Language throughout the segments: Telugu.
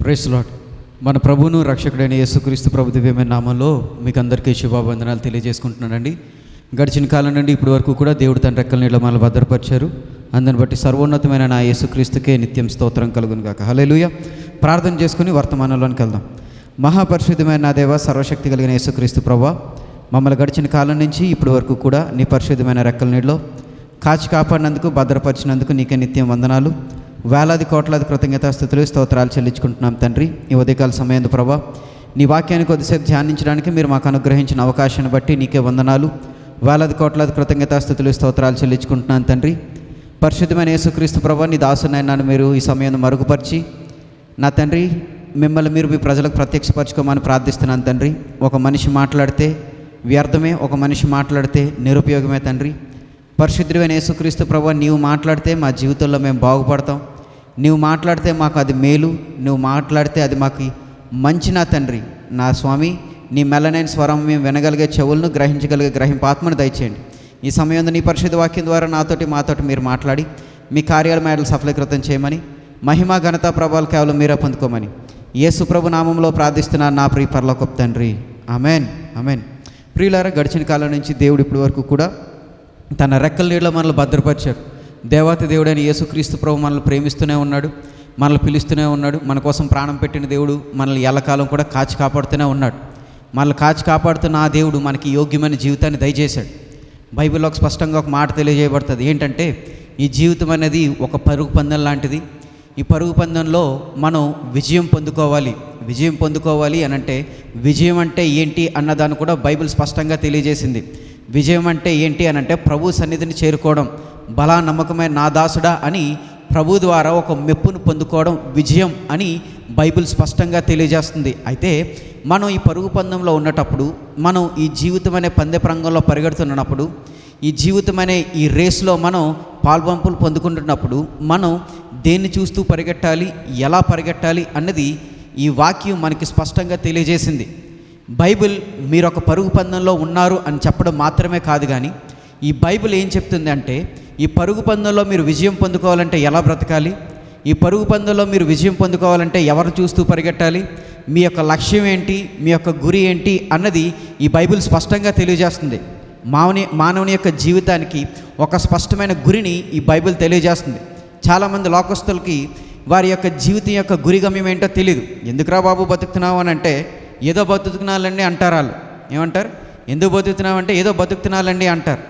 Praise lord. మన ప్రభువును రక్షకుడైన యేసుక్రీస్తు ప్రభు దివ్యమైన నామంలో మీకు అందరికీ శుభావందనాలు తెలియజేసుకుంటున్నానండి. గడిచిన కాలం నుండి ఇప్పటి వరకు కూడా దేవుడు తన రెక్కల నీళ్ళ మనల్ని భద్రపరిచారు. అందుని బట్టి సర్వోన్నతమైన నా యేసుక్రీస్తుకే నిత్యం స్తోత్రం కలుగును గాక. హల్లెలూయా. ప్రార్థన చేసుకుని వర్తమానంలోనికి వెళ్దాం. మహాపరిశుద్ధమైన నా దేవ, సర్వశక్తి కలిగిన యేసుక్రీస్తు ప్రభువా, మమ్మల్ని గడిచిన కాలం నుంచి ఇప్పటి వరకు కూడా నీ పరిశుద్ధమైన రెక్కల నీళ్ళలో కాచి కాపాడినందుకు, భద్రపరిచినందుకు నీకే నిత్యం వందనాలు. వేలాది కోట్లాది కృతజ్ఞతాస్తుతులు స్తోత్రాలు చెల్లించుకుంటున్నాం తండ్రి. ఈ ఉదయకాల సమయం ప్రభా, నీ వాక్యాన్ని కొద్దిసేపు ధ్యానించడానికి మీరు మాకు అనుగ్రహించిన అవకాశాన్ని బట్టి నీకే వందనాలు. వేలాది కోట్లాది కృతజ్ఞతాస్తుతులు స్తోత్రాలు చెల్లించుకుంటున్నాను తండ్రి. పరిశుద్ధమైన యేసుక్రీస్తు ప్రభా, నీ దాసునైనాను మీరు ఈ సమయం మరుగుపరిచి నా తండ్రి మిమ్మల్ని మీరు మీ ప్రజలకు ప్రత్యక్షపరచుకోమని ప్రార్థిస్తున్నాను తండ్రి. ఒక మనిషి మాట్లాడితే వ్యర్థమే, ఒక మనిషి మాట్లాడితే నిరుపయోగమే తండ్రి. పరిశుద్ధమైన యేసుక్రీస్తు ప్రభువా, నీవు మాట్లాడితే మా జీవితంలో మేము బాగుపడతాం. నీవు మాట్లాడితే మాకు అది మేలు, నువ్వు మాట్లాడితే అది మాకు మంచి. నా తండ్రి, నా స్వామి, నీ మెల్లనైన స్వరం మేము వినగలిగే చెవులను, గ్రహించగలిగే గ్రహింపాత్మను దయచేయండి. ఈ సమయంలో నీ పరిశుద్ధ వాక్యం ద్వారా మాతోటి మీరు మాట్లాడి మీ కార్యాల మేడలు సఫలీకృతం చేయమని, మహిమ ఘనత ప్రభావాలు కేవలం మీరే పొందుకోమని యేసు ప్రభు నామంలో ప్రార్థిస్తున్నాను నా ప్రియ పరలోకపు తండ్రి. Amen, amen. ప్రియులారా, గడిచిన కాలం నుంచి దేవుడు ఇప్పటి వరకు కూడా తన రెక్కల నీళ్ళలో మనల్ని భద్రపరిచారు. దేవాతి దేవుడైన యేసుక్రీస్తు ప్రభు మనల్ని ప్రేమిస్తూనే ఉన్నాడు, మనల్ని పిలుస్తూనే ఉన్నాడు. మన కోసం ప్రాణం పెట్టిన దేవుడు మనల్ని ఎల్లకాలం కూడా కాచి కాపాడుతూనే ఉన్నాడు. మనల్ని కాచి కాపాడుతున్న ఆ దేవుడు మనకి యోగ్యమైన జీవితాన్ని దయచేశాడు. బైబిల్లో స్పష్టంగా ఒక మాట తెలియజేయబడుతుంది. ఏంటంటే, ఈ జీవితం అనేది ఒక పరుగు పందెం లాంటిది. ఈ పరుగు పందెంలో మనం విజయం పొందుకోవాలి. విజయం పొందుకోవాలి అని అంటే, విజయం అంటే ఏంటి అన్నదాన్ని కూడా బైబిల్ స్పష్టంగా తెలియజేసింది. విజయం అంటే ఏంటి అని అంటే, ప్రభు సన్నిధిని చేరుకోవడం, బలా నమ్మకమైన నా దాసుడా అని ప్రభు ద్వారా ఒక మెప్పును పొందుకోవడం విజయం అని బైబిల్ స్పష్టంగా తెలియజేస్తుంది. అయితే మనం ఈ పరుగు పందెంలో ఉన్నటప్పుడు, మనం ఈ జీవితం అనే పందెపు రంగంలో పరిగెడుతున్నప్పుడు, ఈ జీవితం అనే ఈ రేస్లో మనం పాల్పంపులు పొందుకుంటున్నప్పుడు మనం దేన్ని చూస్తూ పరిగెట్టాలి, ఎలా పరిగెట్టాలి అన్నది ఈ వాక్యం మనకి స్పష్టంగా తెలియజేసింది. బైబిల్ మీరు ఒక పరుగు పందెంలో ఉన్నారు అని చెప్పడం మాత్రమే కాదు, కానీ ఈ బైబిల్ ఏం చెప్తుంది అంటే, ఈ పరుగు పందెంలో మీరు విజయం పొందుకోవాలంటే ఎలా బ్రతకాలి, ఈ పరుగు పందెంలో మీరు విజయం పొందుకోవాలంటే ఎవరు చూస్తూ పరిగెట్టాలి, మీ యొక్క లక్ష్యం ఏంటి, మీ యొక్క గురి ఏంటి అన్నది ఈ బైబిల్ స్పష్టంగా తెలియజేస్తుంది. మానవుని యొక్క జీవితానికి ఒక స్పష్టమైన గురిని ఈ బైబిల్ తెలియజేస్తుంది. చాలామంది లోకస్తులకి వారి యొక్క జీవితం యొక్క గురి గమ్యం ఏంటో తెలియదు. ఎందుకురా బాబు బతుకుతున్నావు అని అంటే, ఏదో బతుకుతున్నాలండి అంటారు. వాళ్ళు ఏమంటారు? ఎందుకు బతుకుతున్నావు అంటే, ఏదో బతుకుతున్నాలండి అంటారు.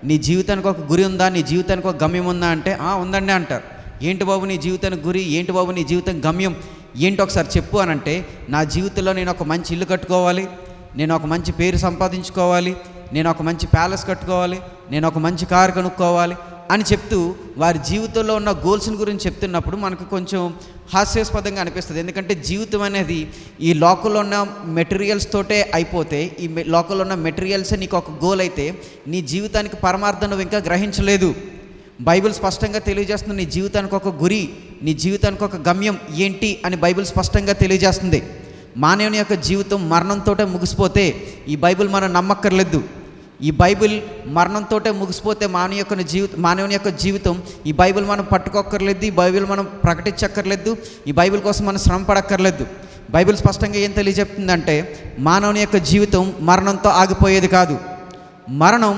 నీ జీవితానికి ఒక గురి ఉందా, నీ జీవితానికి ఒక గమ్యం ఉందా అంటే, ఉందండి అంటారు. ఏంటి బాబు నీ జీవితానికి గురి, ఏంటి బాబు నీ జీవితం గమ్యం ఏంటి ఒకసారి చెప్పు అని అంటే, నా జీవితంలో నేను ఒక మంచి ఇల్లు కట్టుకోవాలి, నేను ఒక మంచి పేరు సంపాదించుకోవాలి, నేను ఒక మంచి ప్యాలెస్ కట్టుకోవాలి, నేను ఒక మంచి కారు కొనుక్కోవాలి అని చెప్తూ వారి జీవితంలో ఉన్న గోల్స్ని గురించి చెప్తున్నప్పుడు మనకు కొంచెం హాస్యాస్పదంగా అనిపిస్తుంది. ఎందుకంటే జీవితం అనేది ఈ లోకంలో ఉన్న మెటీరియల్స్ తోటే అయిపోతే, ఈ లోకంలో ఉన్న మెటీరియల్సే నీకు ఒక గోల్ అయితే, నీ జీవితానికి పరమార్థం నువ్వు ఇంకా గ్రహించలేదు. బైబిల్ స్పష్టంగా తెలియజేస్తుంది నీ జీవితానికి ఒక గురి, నీ జీవితానికి ఒక గమ్యం ఏంటి అని బైబిల్ స్పష్టంగా తెలియజేస్తుంది. మానవుని యొక్క జీవితం మరణంతో ముగిసిపోతే ఈ బైబిల్ మనం నమ్మక్కర్లేదు. ఈ బైబిల్ మరణంతో ముగిసిపోతే మానవుని యొక్క జీవితం ఈ బైబిల్ మనం పట్టుకోక్కర్లేదు, ఈ బైబిల్ మనం ప్రకటించక్కర్లేదు, ఈ బైబిల్ కోసం మనం శ్రమ పడక్కర్లేదు. బైబిల్ స్పష్టంగా ఏం తెలియజెప్తుందంటే, మానవుని యొక్క జీవితం మరణంతో ఆగిపోయేది కాదు. మరణం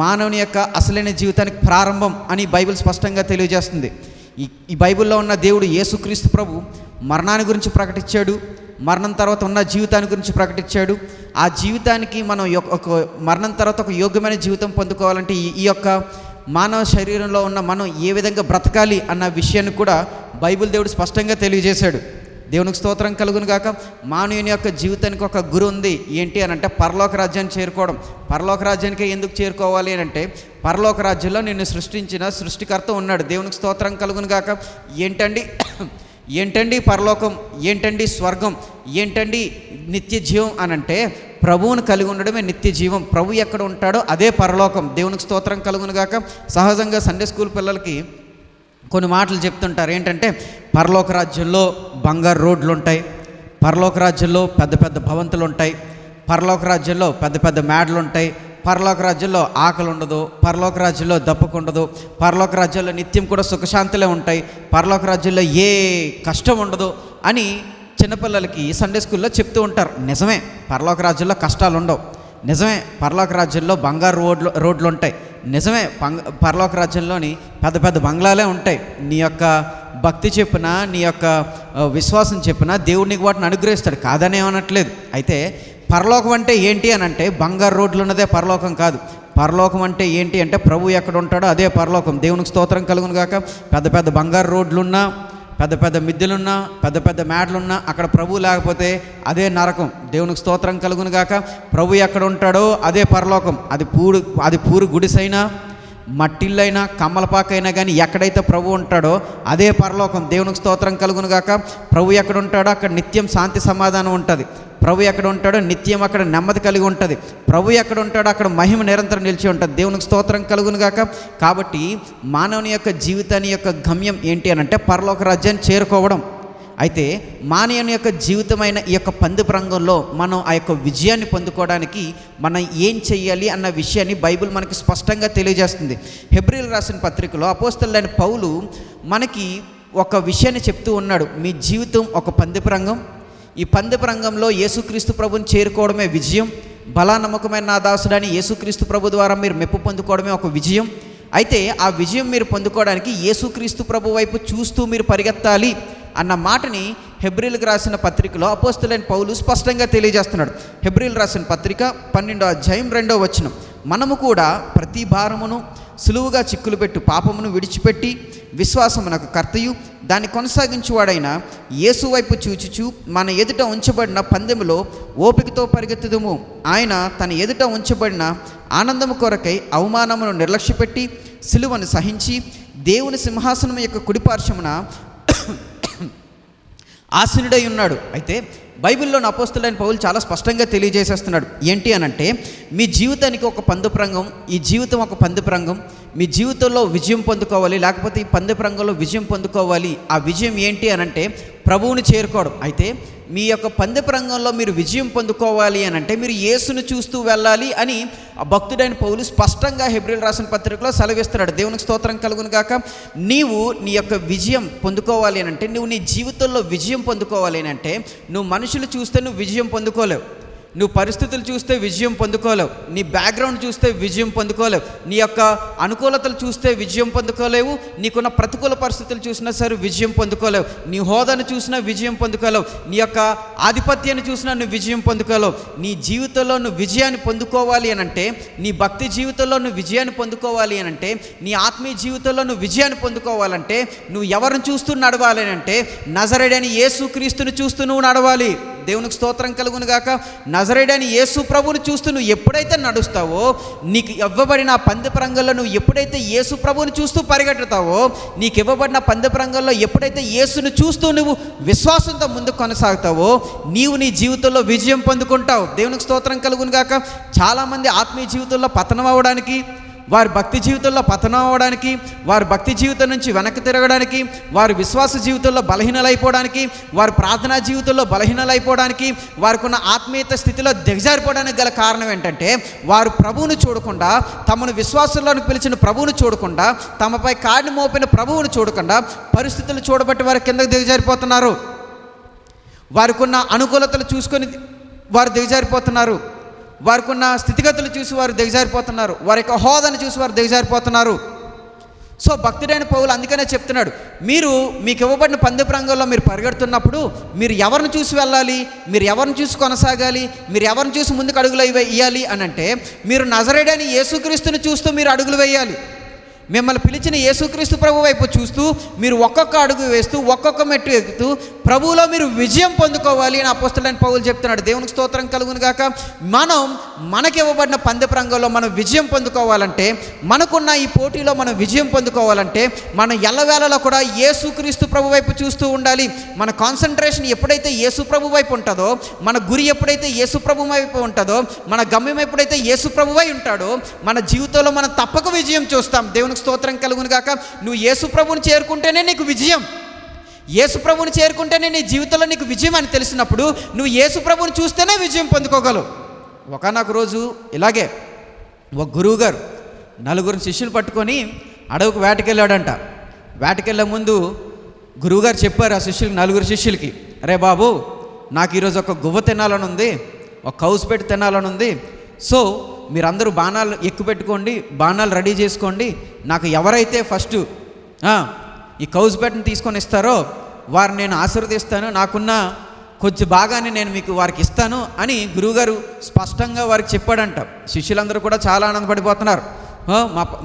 మానవుని యొక్క అసలైన జీవితానికి ప్రారంభం అని బైబిల్ స్పష్టంగా తెలియజేస్తుంది. ఈ బైబిల్లో ఉన్న దేవుడు యేసుక్రీస్తు ప్రభు మరణాన్ని గురించి ప్రకటించాడు, మరణం తర్వాత ఉన్న జీవితాన్ని గురించి ప్రకటించాడు. ఆ జీవితానికి మనం ఒక మరణం తర్వాత ఒక యోగ్యమైన జీవితం పొందుకోవాలంటే ఈ యొక్క మానవ శరీరంలో ఉన్న మనం ఏ విధంగా బ్రతకాలి అన్న విషయాన్ని కూడా బైబిల్ దేవుడు స్పష్టంగా తెలియజేశాడు. దేవునికి స్తోత్రం కలుగును గాక. మానవుని యొక్క జీవితానికి ఒక గురి ఉంది. ఏంటి అని అంటే, పరలోక రాజ్యాన్ని చేరుకోవడం. పరలోక రాజ్యానికి ఎందుకు చేరుకోవాలి అని అంటే, పరలోక రాజ్యంలో నిన్ను సృష్టించిన సృష్టికర్త ఉన్నాడు. దేవునికి స్తోత్రం కలుగును గాక. ఏంటండి పరలోకం, ఏంటండి స్వర్గం, ఏంటండి నిత్య జీవం అని అంటే, ప్రభువును కలిగి ఉండడమే నిత్య జీవం. ప్రభు ఎక్కడ ఉంటాడో అదే పరలోకం. దేవునికి స్తోత్రం కలుగును గాక. సహజంగా సండే స్కూల్ పిల్లలకి కొన్ని మాటలు చెప్తుంటారు. ఏంటంటే, పరలోక రాజ్యంలో బంగారు రోడ్లు ఉంటాయి, పరలోక రాజ్యంలో పెద్ద పెద్ద భవంతులు ఉంటాయి, పరలోక రాజ్యంలో పెద్ద పెద్ద మేడలు ఉంటాయి, పరలోక రాజ్యంలో ఆకలి ఉండదు, పరలోక రాజ్యంలో దప్పకు ఉండదు, పరలోక రాజ్యంలో నిత్యం కూడా సుఖశాంతులే ఉంటాయి, పరలోక రాజ్యంలో ఏ కష్టం ఉండదు అని చిన్నపిల్లలకి సండే స్కూల్లో చెప్తూ ఉంటారు, నిజమే పరలోక రాజ్యంలో కష్టాలు ఉండవు, నిజమే పరలోక రాజ్యంలో బంగారు రోడ్లు ఉంటాయి, నిజమే పరలోక రాజ్యంలోని పెద్ద పెద్ద బంగ్లాలే ఉంటాయి. నీ యొక్క భక్తి చెప్పిన, నీ యొక్క విశ్వాసం చెప్పిన దేవుడు నీకు వాటిని అనుగ్రహిస్తాడు, కాదనే అనట్లేదు. అయితే పరలోకం అంటే ఏంటి అని అంటే బంగారు రోడ్లు ఉన్నదే పరలోకం కాదు. పరలోకం అంటే ఏంటి అంటే ప్రభు ఎక్కడ ఉంటాడో అదే పరలోకం. దేవునికి స్తోత్రం కలుగును గాక. పెద్ద పెద్ద బంగారు రోడ్లున్నా, పెద్ద పెద్ద మిద్దెలున్నా, పెద్ద పెద్ద మేడలున్నా అక్కడ ప్రభు లేకపోతే అదే నరకం. దేవునికి స్తోత్రం కలుగును గాక. ప్రభు ఎక్కడ ఉంటాడో అదే పరలోకం. అది పూరు గుడిసైనా, మట్టిల్లైనా, కమ్మలపాకైనా కానీ ఎక్కడైతే ప్రభు ఉంటాడో అదే పరలోకం. దేవునికి స్తోత్రం కలుగును గాక. ప్రభు ఎక్కడ ఉంటాడో అక్కడ నిత్యం శాంతి సమాధానం ఉంటుంది. ప్రభు ఎక్కడ ఉంటాడో నిత్యం అక్కడ నెమ్మది కలిగి ఉంటుంది. ప్రభు ఎక్కడ ఉంటాడో అక్కడ మహిమ నిరంతరం నిలిచి ఉంటుంది. దేవునికి స్తోత్రం కలుగును గాక. కాబట్టి మానవుని యొక్క జీవితాన్ని యొక్క గమ్యం ఏంటి అని అంటే పరలోక రాజ్యాన్ని చేరుకోవడం. అయితే మానవుని యొక్క జీవితమైన ఈ యొక్క పందెపు రంగంలో మనం ఆ యొక్క విజయాన్ని పొందుకోవడానికి మనం ఏం చెయ్యాలి అన్న విషయాన్ని బైబిల్ మనకి స్పష్టంగా తెలియజేస్తుంది. హెబ్రీయులకు రాసిన పత్రికలో అపోస్తలుడైన పౌలు మనకి ఒక విషయాన్ని చెప్తూ ఉన్నాడు. మీ జీవితం ఒక పందెపు రంగం. ఈ పందెపు రంగంలో యేసుక్రీస్తు ప్రభుని చేరుకోవడమే విజయం. బలా నమ్మకమైన నా దాసుడని యేసుక్రీస్తు ప్రభు ద్వారా మీరు మెప్పు పొందుకోవడమే ఒక విజయం. అయితే ఆ విజయం మీరు పొందుకోవడానికి యేసుక్రీస్తు ప్రభు వైపు చూస్తూ మీరు పరిగెత్తాలి అన్న మాటని హెబ్రీయులకు రాసిన పత్రికలో అపోస్తలుడైన పౌలు స్పష్టంగా తెలియజేస్తున్నాడు. హెబ్రీయులకు రాసిన పత్రిక 12వ అధ్యాయం 2వ వచనం, మనము కూడా ప్రతి భారమును సులువుగా చిక్కులు పెట్టు పాపమును విడిచిపెట్టి విశ్వాసమునకు కర్తయు దాన్ని కొనసాగించువాడైన యేసు వైపు చూచుచు మన ఎదుట ఉంచబడిన పందెములో ఓపికతో పరిగెత్తుదుము. ఆయన తన ఎదుట ఉంచబడిన ఆనందము కొరకై అవమానమును నిర్లక్ష్యపెట్టి సిలువను సహించి దేవుని సింహాసనం యొక్క కుడిపార్శ్వమున ఆసీనుడై ఉన్నాడు. అయితే బైబిల్లోని అపోస్తలుడైన పౌలు చాలా స్పష్టంగా తెలియజేసేస్తున్నాడు. ఏంటి అనంటే మీ జీవితానికి ఒక పందెపు రంగం, ఈ జీవితం ఒక పందెపు రంగం. మీ జీవితంలో విజయం పొందుకోవాలి, లేకపోతే ఈ పందెపు రంగంలో విజయం పొందుకోవాలి. ఆ విజయం ఏంటి అనంటే ప్రభువుని చేరుకోవడం. అయితే మీ యొక్క పందెపు రంగంలో మీరు విజయం పొందుకోవాలి అని అంటే మీరు యేసును చూస్తూ వెళ్ళాలి అని ఆ భక్తుడైన పౌలు స్పష్టంగా హెబ్రీయులకు రాసిన పత్రికలో సెలవిస్తున్నాడు. దేవునికి స్తోత్రం కలుగును గాక. నీవు నీ యొక్క విజయం పొందుకోవాలి అని అంటే, నువ్వు నీ జీవితంలో విజయం పొందుకోవాలి అని అంటే, నువ్వు మనుషులు చూస్తే నువ్వు విజయం పొందుకోలేవు, నువ్వు పరిస్థితులు చూస్తే విజయం పొందుకోలేవు, నీ బ్యాక్గ్రౌండ్ చూస్తే విజయం పొందుకోలేవు, నీ యొక్క అనుకూలతలు చూస్తే విజయం పొందుకోలేవు, నీకున్న ప్రతికూల పరిస్థితులు చూసినా సరే విజయం పొందుకోలేవు, నీ హోదాను చూసినా విజయం పొందుకోలేవు, నీ యొక్క ఆధిపత్యాన్ని చూసినా నువ్వు విజయం పొందుకోలేవు. నీ జీవితంలో నువ్వు విజయాన్ని పొందుకోవాలి అని అంటే, నీ భక్తి జీవితంలో నువ్వు విజయాన్ని పొందుకోవాలి అని అంటే, నీ ఆత్మీయ జీవితంలో నువ్వు విజయాన్ని పొందుకోవాలంటే నువ్వు ఎవరిని చూస్తూ నడవాలి అని అంటే నజరేయుడైన యేసుక్రీస్తుని చూస్తూ నువ్వు నడవాలి. దేవునికి స్తోత్రం కలుగును గాక. నజరేయుడైన యేసు ప్రభువుని చూస్తూ నువ్వు ఎప్పుడైతే నడుస్తావో, నీకు ఇవ్వబడిన పందెపు రంగంలో నువ్వు ఎప్పుడైతే యేసు ప్రభువుని చూస్తూ పరిగెట్టుతావో, నీకు ఇవ్వబడిన పందెపు రంగంలో ఎప్పుడైతే యేసును చూస్తూ నువ్వు విశ్వాసంతో ముందుకు కొనసాగుతావో, నీవు నీ జీవితంలో విజయం పొందుకుంటావు. దేవునికి స్తోత్రం కలుగును గాక. చాలామంది ఆత్మీయ జీవితంలో పతనం అవ్వడానికి, వారి భక్తి జీవితంలో పతనం అవ్వడానికి, వారి భక్తి జీవితం నుంచి వెనక్కి తిరగడానికి, వారి విశ్వాస జీవితంలో బలహీనలైపోవడానికి, వారి ప్రార్థనా జీవితంలో బలహీనలైపోవడానికి, వారికి ఉన్న ఆత్మీయత స్థితిలో దిగజారిపోవడానికి గల కారణం ఏంటంటే వారు ప్రభువును చూడకుండా, తమను విశ్వాసంలోనికి పిలిచిన ప్రభువును చూడకుండా, తమపై కాడిని మోపిన ప్రభువును చూడకుండా పరిస్థితులు చూడబట్టి వారు కిందకు దిగజారిపోతున్నారు. వారికి ఉన్న అనుకూలతలు చూసుకొని వారు దిగజారిపోతున్నారు. వారికి ఉన్న స్థితిగతులు చూసి వారు దిగజారిపోతున్నారు. వారి యొక్క హోదాను చూసి వారు దిగజారిపోతున్నారు. సో భక్తుడైన పౌలు అందుకనే చెప్తున్నాడు, మీకు ఇవ్వబడిన పందెపు రంగంలో మీరు పరిగెడుతున్నప్పుడు మీరు ఎవరిని చూసి వెళ్ళాలి, మీరు ఎవరిని చూసి కొనసాగాలి, మీరు ఎవరిని చూసి ముందుకు అడుగులు వేయాలి అని అంటే, మీరు నజరేయుడైన యేసుక్రీస్తుని చూస్తూ మీరు అడుగులు వేయాలి. మిమ్మల్ని పిలిచిన యేసుక్రీస్తు ప్రభు వైపు చూస్తూ మీరు ఒక్కొక్క అడుగు వేస్తూ ఒక్కొక్క మెట్టు ఎక్కుతూ ప్రభువులో మీరు విజయం పొందుకోవాలి అని అపోస్తలుడైన పౌలు చెప్తున్నాడు. దేవునికి స్తోత్రం కలుగును గాక. మనకి ఇవ్వబడిన పందెపు రంగంలో మనం విజయం పొందుకోవాలంటే, మనకున్న ఈ పోటీలో మనం విజయం పొందుకోవాలంటే మనం ఎల్లవేళలో కూడా యేసుక్రీస్తు ప్రభు వైపు చూస్తూ ఉండాలి. మన కాన్సన్ట్రేషన్ ఎప్పుడైతే యేసు ప్రభు వైపు ఉంటుందో, మన గురి ఎప్పుడైతే యేసు ప్రభు వైపు ఉంటుందో, మన గమ్యం ఎప్పుడైతే యేసు ప్రభువై ఉంటాడో, మన జీవితంలో మనం తప్పక విజయం చూస్తాం. దేవునికి స్తోత్రం కలుగును గాక. నువ్వు యేసు ప్రభువుని చేరుకుంటేనే నీకు విజయం. యేసు ప్రభువుని చేరుకుంటేనే నీ జీవితంలో నీకు విజయం అని తెలిసినప్పుడు నువ్వు యేసు ప్రభువుని చూస్తేనే విజయం పొందుకోగలవు. ఒకనొక రోజు ఇలాగే ఒక గురువుగారు 4 శిష్యులు పట్టుకొని అడవికి వేటకెళ్ళాడంట. వేటకెళ్ళే ముందు గురువుగారు చెప్పారు ఆ 4 శిష్యులకి, అరే బాబు, నాకు ఈరోజు ఒక గువ్వ తినాలని ఉంది, ఒక కౌసు పెట్టి తినాలని ఉంది. సో మీరందరూ బాణాలు ఎక్కుపెట్టుకోండి, బాణాలు రెడీ చేసుకోండి. నాకు ఎవరైతే ఫస్ట్ ఈ కౌసు పెట్టని తీసుకొని ఇస్తారో వారిని నేను ఆశీర్వదిస్తాను, నాకున్న కొంచెం భాగాన్ని నేను మీకు వారికి ఇస్తాను అని గురువుగారు స్పష్టంగా వారికి చెప్పాడంట. శిష్యులందరూ కూడా చాలా ఆనందపడిపోతున్నారు.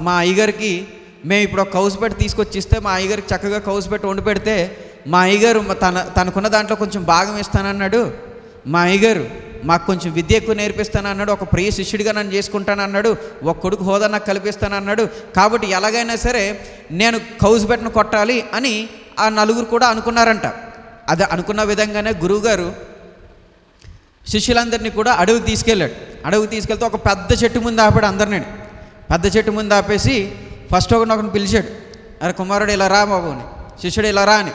మా అయ్యగారికి మేము ఇప్పుడు ఒక కౌసు పెట్టి తీసుకొచ్చి ఇస్తే మా అయ్యగారికి చక్కగా కౌసు పెట్టి వండి పెడితే మా అయ్యగారు తనకున్న దాంట్లో కొంచెం భాగం ఇస్తానన్నాడు. మా అయ్యగారు మాకు కొంచెం విద్య ఎక్కువ నేర్పిస్తానన్నాడు, ఒక ప్రియ శిష్యుడిగా నన్ను చేసుకుంటానన్నాడు, ఒక కొడుకు హోదా నాకు కల్పిస్తానన్నాడు. కాబట్టి ఎలాగైనా సరే నేను కౌసు పెట్టను కొట్టాలి అని ఆ నలుగురు కూడా అనుకున్నారంట. అది అనుకున్న విధంగానే గురువుగారు శిష్యులందరినీ కూడా అడవికి తీసుకెళ్ళాడు. అడవికి తీసుకెళ్తే ఒక పెద్ద చెట్టు ముందు ఆపాడు అందరినీ. పెద్ద చెట్టు ముందు ఆపేసి ఫస్ట్ ఒకరిని పిలిచాడు. అరే కుమారుడు ఇలా రా బాబు అని, శిష్యుడు ఇలా రా అని.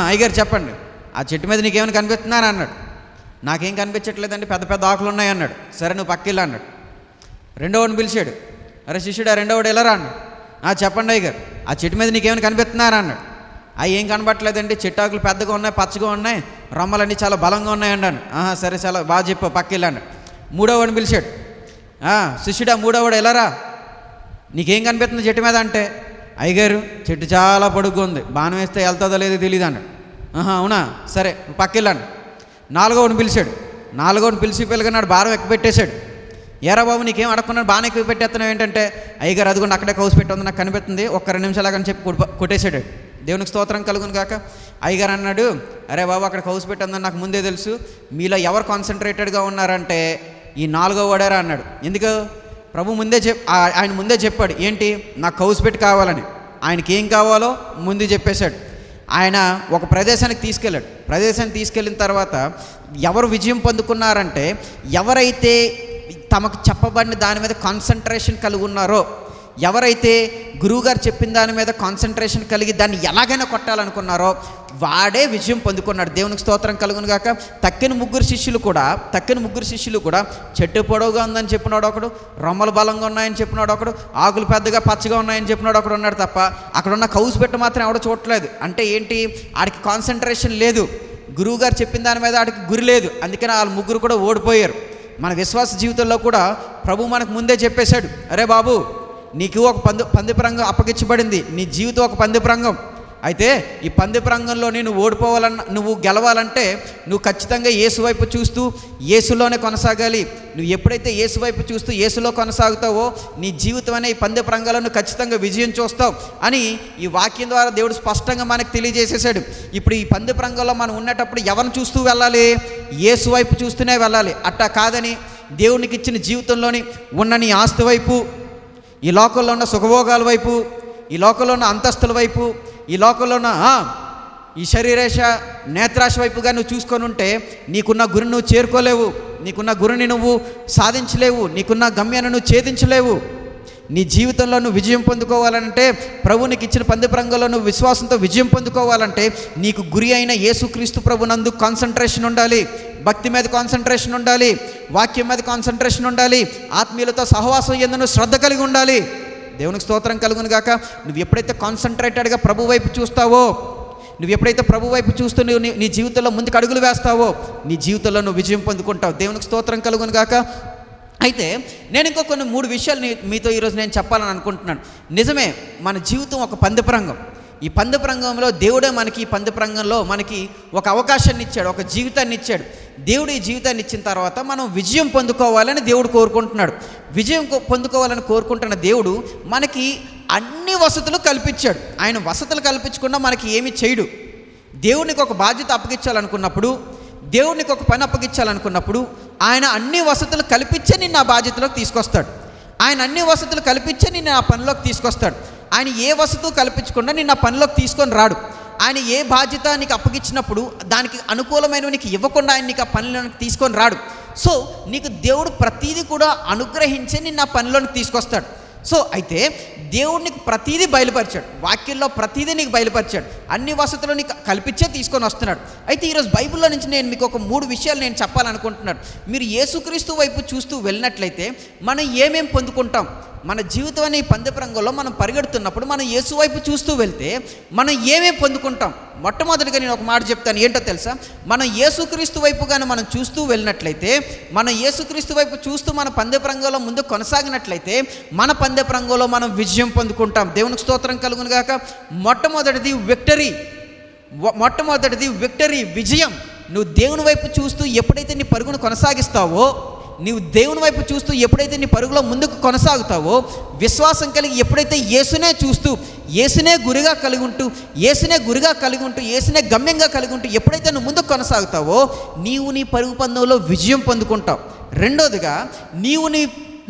అయ్యగారు చెప్పండి, ఆ చెట్టు మీద నీకేమైనా కనిపిస్తుందా అని అన్నాడు. నాకేం కనిపించట్లేదండి, పెద్ద పెద్ద ఆకులు ఉన్నాయి అన్నాడు. సరే నువ్వు పక్కిల్లా అన్నాడు. రెండోవాడిని పిలిచాడు. అరే శిష్యుడు, ఆ రెండోవాడు ఎలా రా అన్నాడు. చెప్పండి అయ్యగారు, ఆ చెట్టు మీద నీకేమైనా కనిపిస్తున్నారా అన్నాడు. ఏం కనబట్టలేదండి, చెట్టు ఆకులు పెద్దగా ఉన్నాయి, పచ్చగా ఉన్నాయి, రొమ్మలన్నీ చాలా బలంగా ఉన్నాయి అన్నాను. సరే చాలా బాగా చెప్పావు, పక్కిల్లా అన్నాడు. మూడోవాడిని పిలిచాడు. శిష్యుడు, ఆ మూడోవాడు ఎలా రా, నీకేం కనిపిస్తుంది చెట్టు మీద అంటే, అయ్యగారు చెట్టు చాలా పొడుగ్గా ఉంది, బాణం వేస్తే వెళ్తుందో లేదో తెలియదు అన్నాడు. అవునా, సరే పక్కిల్లాను. నాలుగోవాడిని పిలిచాడు. నాలుగోవాడిని పిలిచినాడు, భారం ఎక్కువ పెట్టేశాడు. ఏరా బాబు నీకేం అడగకున్నాడు, బాగా ఎక్కువ పెట్టేస్తున్నావు ఏంటంటే, అయ్యగారు అదిగోండి అక్కడే కౌసు పెట్టి ఉంది, నాకు కనిపిస్తుంది, ఒక్క 2 నిమిషాలు చెప్పి కొట్టేశాడు. దేవునికి స్తోత్రం కలుగును కాక. అయ్యగారు అన్నాడు, అరే బాబు అక్కడ కౌసు పెట్టి ఉందని నాకు ముందే తెలుసు, మీలో ఎవరు కాన్సన్ట్రేటెడ్గా ఉన్నారంటే ఈ 4వ వాడారా అన్నాడు. ఎందుకు? ప్రభు ఆయన ముందే చెప్పాడు ఏంటి, నాకు కౌసు పెట్టి కావాలని. ఆయనకి ఏం కావాలో ముందు చెప్పేశాడు. ఆయన ఒక ప్రదేశానికి తీసుకెళ్ళాడు. ప్రదేశానికి తీసుకెళ్ళిన తర్వాత ఎవరు విజయం పొందుకున్నారంటే, ఎవరైతే తమకు చెప్పబడిన దాని మీద కాన్సన్ట్రేషన్ కలిగి ఉన్నారో, ఎవరైతే గురువుగారు చెప్పిన దాని మీద కాన్సన్ట్రేషన్ కలిగి దాన్ని ఎలాగైనా కొట్టాలనుకున్నారో వాడే విజయం పొందుకున్నాడు. దేవునికి స్తోత్రం కలుగును గాక. తక్కిన ముగ్గురు శిష్యులు కూడా చెట్టు పొడవుగా ఉందని చెప్పినాడు ఒకడు, రొమ్మలు బలంగా ఉన్నాయని చెప్పినాడు ఒకడు, ఆకులు పెద్దగా పచ్చగా ఉన్నాయని చెప్పినాడు ఒకడు ఉన్నాడు తప్ప అక్కడ ఉన్న కౌసు పెట్టు మాత్రం ఎవడో చూడట్లేదు. అంటే ఏంటి, ఆడికి కాన్సన్ట్రేషన్ లేదు, గురువుగారు చెప్పిన దాని మీద ఆడికి గురి లేదు. అందుకని వాళ్ళు ముగ్గురు కూడా ఓడిపోయారు. మన విశ్వాస జీవితంలో కూడా ప్రభు మనకు ముందే చెప్పేశాడు, అరే బాబు నీకు ఒక పందెపు అప్పగించబడింది, నీ జీవితం ఒక పందెపు రంగం. అయితే ఈ పందెపు రంగంలో నేను ఓడిపోవాలన్నా, నువ్వు గెలవాలంటే నువ్వు ఖచ్చితంగా యేసు వైపు చూస్తూ యేసులోనే కొనసాగాలి. నువ్వు ఎప్పుడైతే యేసు వైపు చూస్తూ యేసులో కొనసాగుతావో నీ జీవితం అనే ఈ పందెపు రంగంలో నువ్వు ఖచ్చితంగా విజయం చూస్తావు అని ఈ వాక్యం ద్వారా దేవుడు స్పష్టంగా మనకు తెలియజేసేసాడు. ఇప్పుడు ఈ పందెపు రంగంలో మనం ఉన్నప్పుడు ఎవరిని చూస్తూ వెళ్ళాలి? యేసు వైపు చూస్తూనే వెళ్ళాలి. అట్టా కాదని దేవునికి ఇచ్చిన జీవితంలోని ఉన్న నీ ఆస్తి వైపు, ఈ లోకంలో ఉన్న సుఖభోగాల వైపు, ఈ లోకంలో ఉన్న అంతస్తుల వైపు, ఈ లోకంలో ఉన్న ఈ శరీరేష నేత్రాశ వైపుగా నువ్వు చూసుకొని ఉంటే నీకున్న గురిని నువ్వు చేరుకోలేవు, నీకున్న గురిని నువ్వు సాధించలేవు, నీకున్న గమ్యాన్ని నువ్వు ఛేదించలేవు. నీ జీవితంలో నువ్వు విజయం పొందుకోవాలంటే, ప్రభు నీకు ఇచ్చిన పందెపు రంగంలో నువ్వు విశ్వాసంతో విజయం పొందుకోవాలంటే నీకు గురి అయిన యేసుక్రీస్తు ప్రభు నందు కాన్సన్ట్రేషన్ ఉండాలి, భక్తి మీద కాన్సన్ట్రేషన్ ఉండాలి, వాక్యం మీద కాన్సన్ట్రేషన్ ఉండాలి, ఆత్మీయులతో సహవాసం యందు శ్రద్ధ కలిగి ఉండాలి. దేవునికి స్తోత్రం కలుగును గాక. నువ్వు ఎప్పుడైతే కాన్సన్ట్రేటెడ్గా ప్రభు వైపు చూస్తావో, నువ్వు ఎప్పుడైతే ప్రభు వైపు చూస్తూ నువ్వు నీ జీవితంలో ముందుకు అడుగులు వేస్తావో నీ జీవితంలో నువ్వు విజయం పొందుకుంటావు. దేవునికి స్తోత్రం కలుగును గాక. అయితే నేను ఇంకో కొన్ని 3 విషయాలు మీతో ఈరోజు నేను చెప్పాలని అనుకుంటున్నాను. నిజమే, మన జీవితం ఒక పందెపు రంగం. ఈ పందెపు రంగంలో దేవుడే మనకి, ఈ పందెపు రంగంలో మనకి ఒక అవకాశాన్ని ఇచ్చాడు, ఒక జీవితాన్ని ఇచ్చాడు. దేవుడు ఈ జీవితాన్ని ఇచ్చిన తర్వాత మనం విజయం పొందుకోవాలని దేవుడు కోరుకుంటున్నాడు. విజయం పొందుకోవాలని కోరుకుంటున్న దేవుడు మనకి అన్ని వసతులు కల్పించాడు. ఆయన వసతులు కల్పించకుండా మనకి ఏమి చేయడు. దేవునికి ఒక బాధ్యత అప్పగించాలనుకున్నప్పుడు, దేవునికి ఒక పని అప్పగించాలనుకున్నప్పుడు ఆయన అన్ని వసతులు కల్పించే నిన్ను ఆ బాధ్యతలోకి తీసుకొస్తాడు. ఆయన అన్ని వసతులు కల్పించే నిన్ను ఆ పనిలోకి తీసుకొస్తాడు. ఆయన ఏ వసతువు కల్పించకుండా నిన్ను ఆ పనిలోకి తీసుకొని రాడు. ఆయన ఏ బాధ్యత నీకు అప్పగించినప్పుడు దానికి అనుకూలమైనవి నీకు ఇవ్వకుండా ఆయన నీకు ఆ పనిలోకి తీసుకొని రాడు. సో నీకు దేవుడు ప్రతీది కూడా అనుగ్రహించి నిన్ను ఆ పనిలోకి తీసుకొస్తాడు. సో అయితే దేవుడు నీకు ప్రతీదీ బయలుపరిచాడు, వాక్యంలో ప్రతీదీ నీకు బయలుపరిచాడు, అన్ని వసతులు నీకు కల్పించే తీసుకొని వస్తున్నాడు. అయితే ఈరోజు బైబిల్లో నుంచి నేను మీకు ఒక 3 విషయాలు నేను చెప్పాలనుకుంటున్నాను. మీరు యేసుక్రీస్తు వైపు చూస్తూ వెళ్ళినట్లయితే మనం ఏమేం పొందుకుంటాం, మన జీవితం అనే ఈ పందెపు రంగంలో మనం పరిగెడుతున్నప్పుడు మనం యేసు వైపు చూస్తూ వెళ్తే మనం ఏమేమి పొందుకుంటాం? మొట్టమొదటిగా నేను ఒక మాట చెప్తాను, ఏంటో తెలుసా? మనం యేసుక్రీస్తు వైపుగానే మనం చూస్తూ వెళ్ళినట్లయితే, మనం యేసుక్రీస్తు వైపు చూస్తూ మన పందెపు రంగంలో ముందు కొనసాగినట్లయితే మన పందెపు రంగంలో మనం విజయం పొందుకుంటాం. దేవునికి స్తోత్రం కలుగును గాక. మొట్టమొదటిది విక్టరీ, విజయం. నువ్వు దేవుని వైపు చూస్తూ ఎప్పుడైతే నీ పరుగును కొనసాగిస్తావో, నీవు దేవుని వైపు చూస్తూ ఎప్పుడైతే నీ పరుగులో ముందుకు కొనసాగుతావో, విశ్వాసం కలిగి ఎప్పుడైతే యేసునే చూస్తూ, యేసునే గురిగా కలిగి ఉంటూ, యేసునే గమ్యంగా కలిగి ఉంటూ ఎప్పుడైతే నువ్వు ముందుకు కొనసాగుతావో, నీవు నీ పరుగు పందెంలో విజయం పొందుకుంటావు. రెండోదిగా,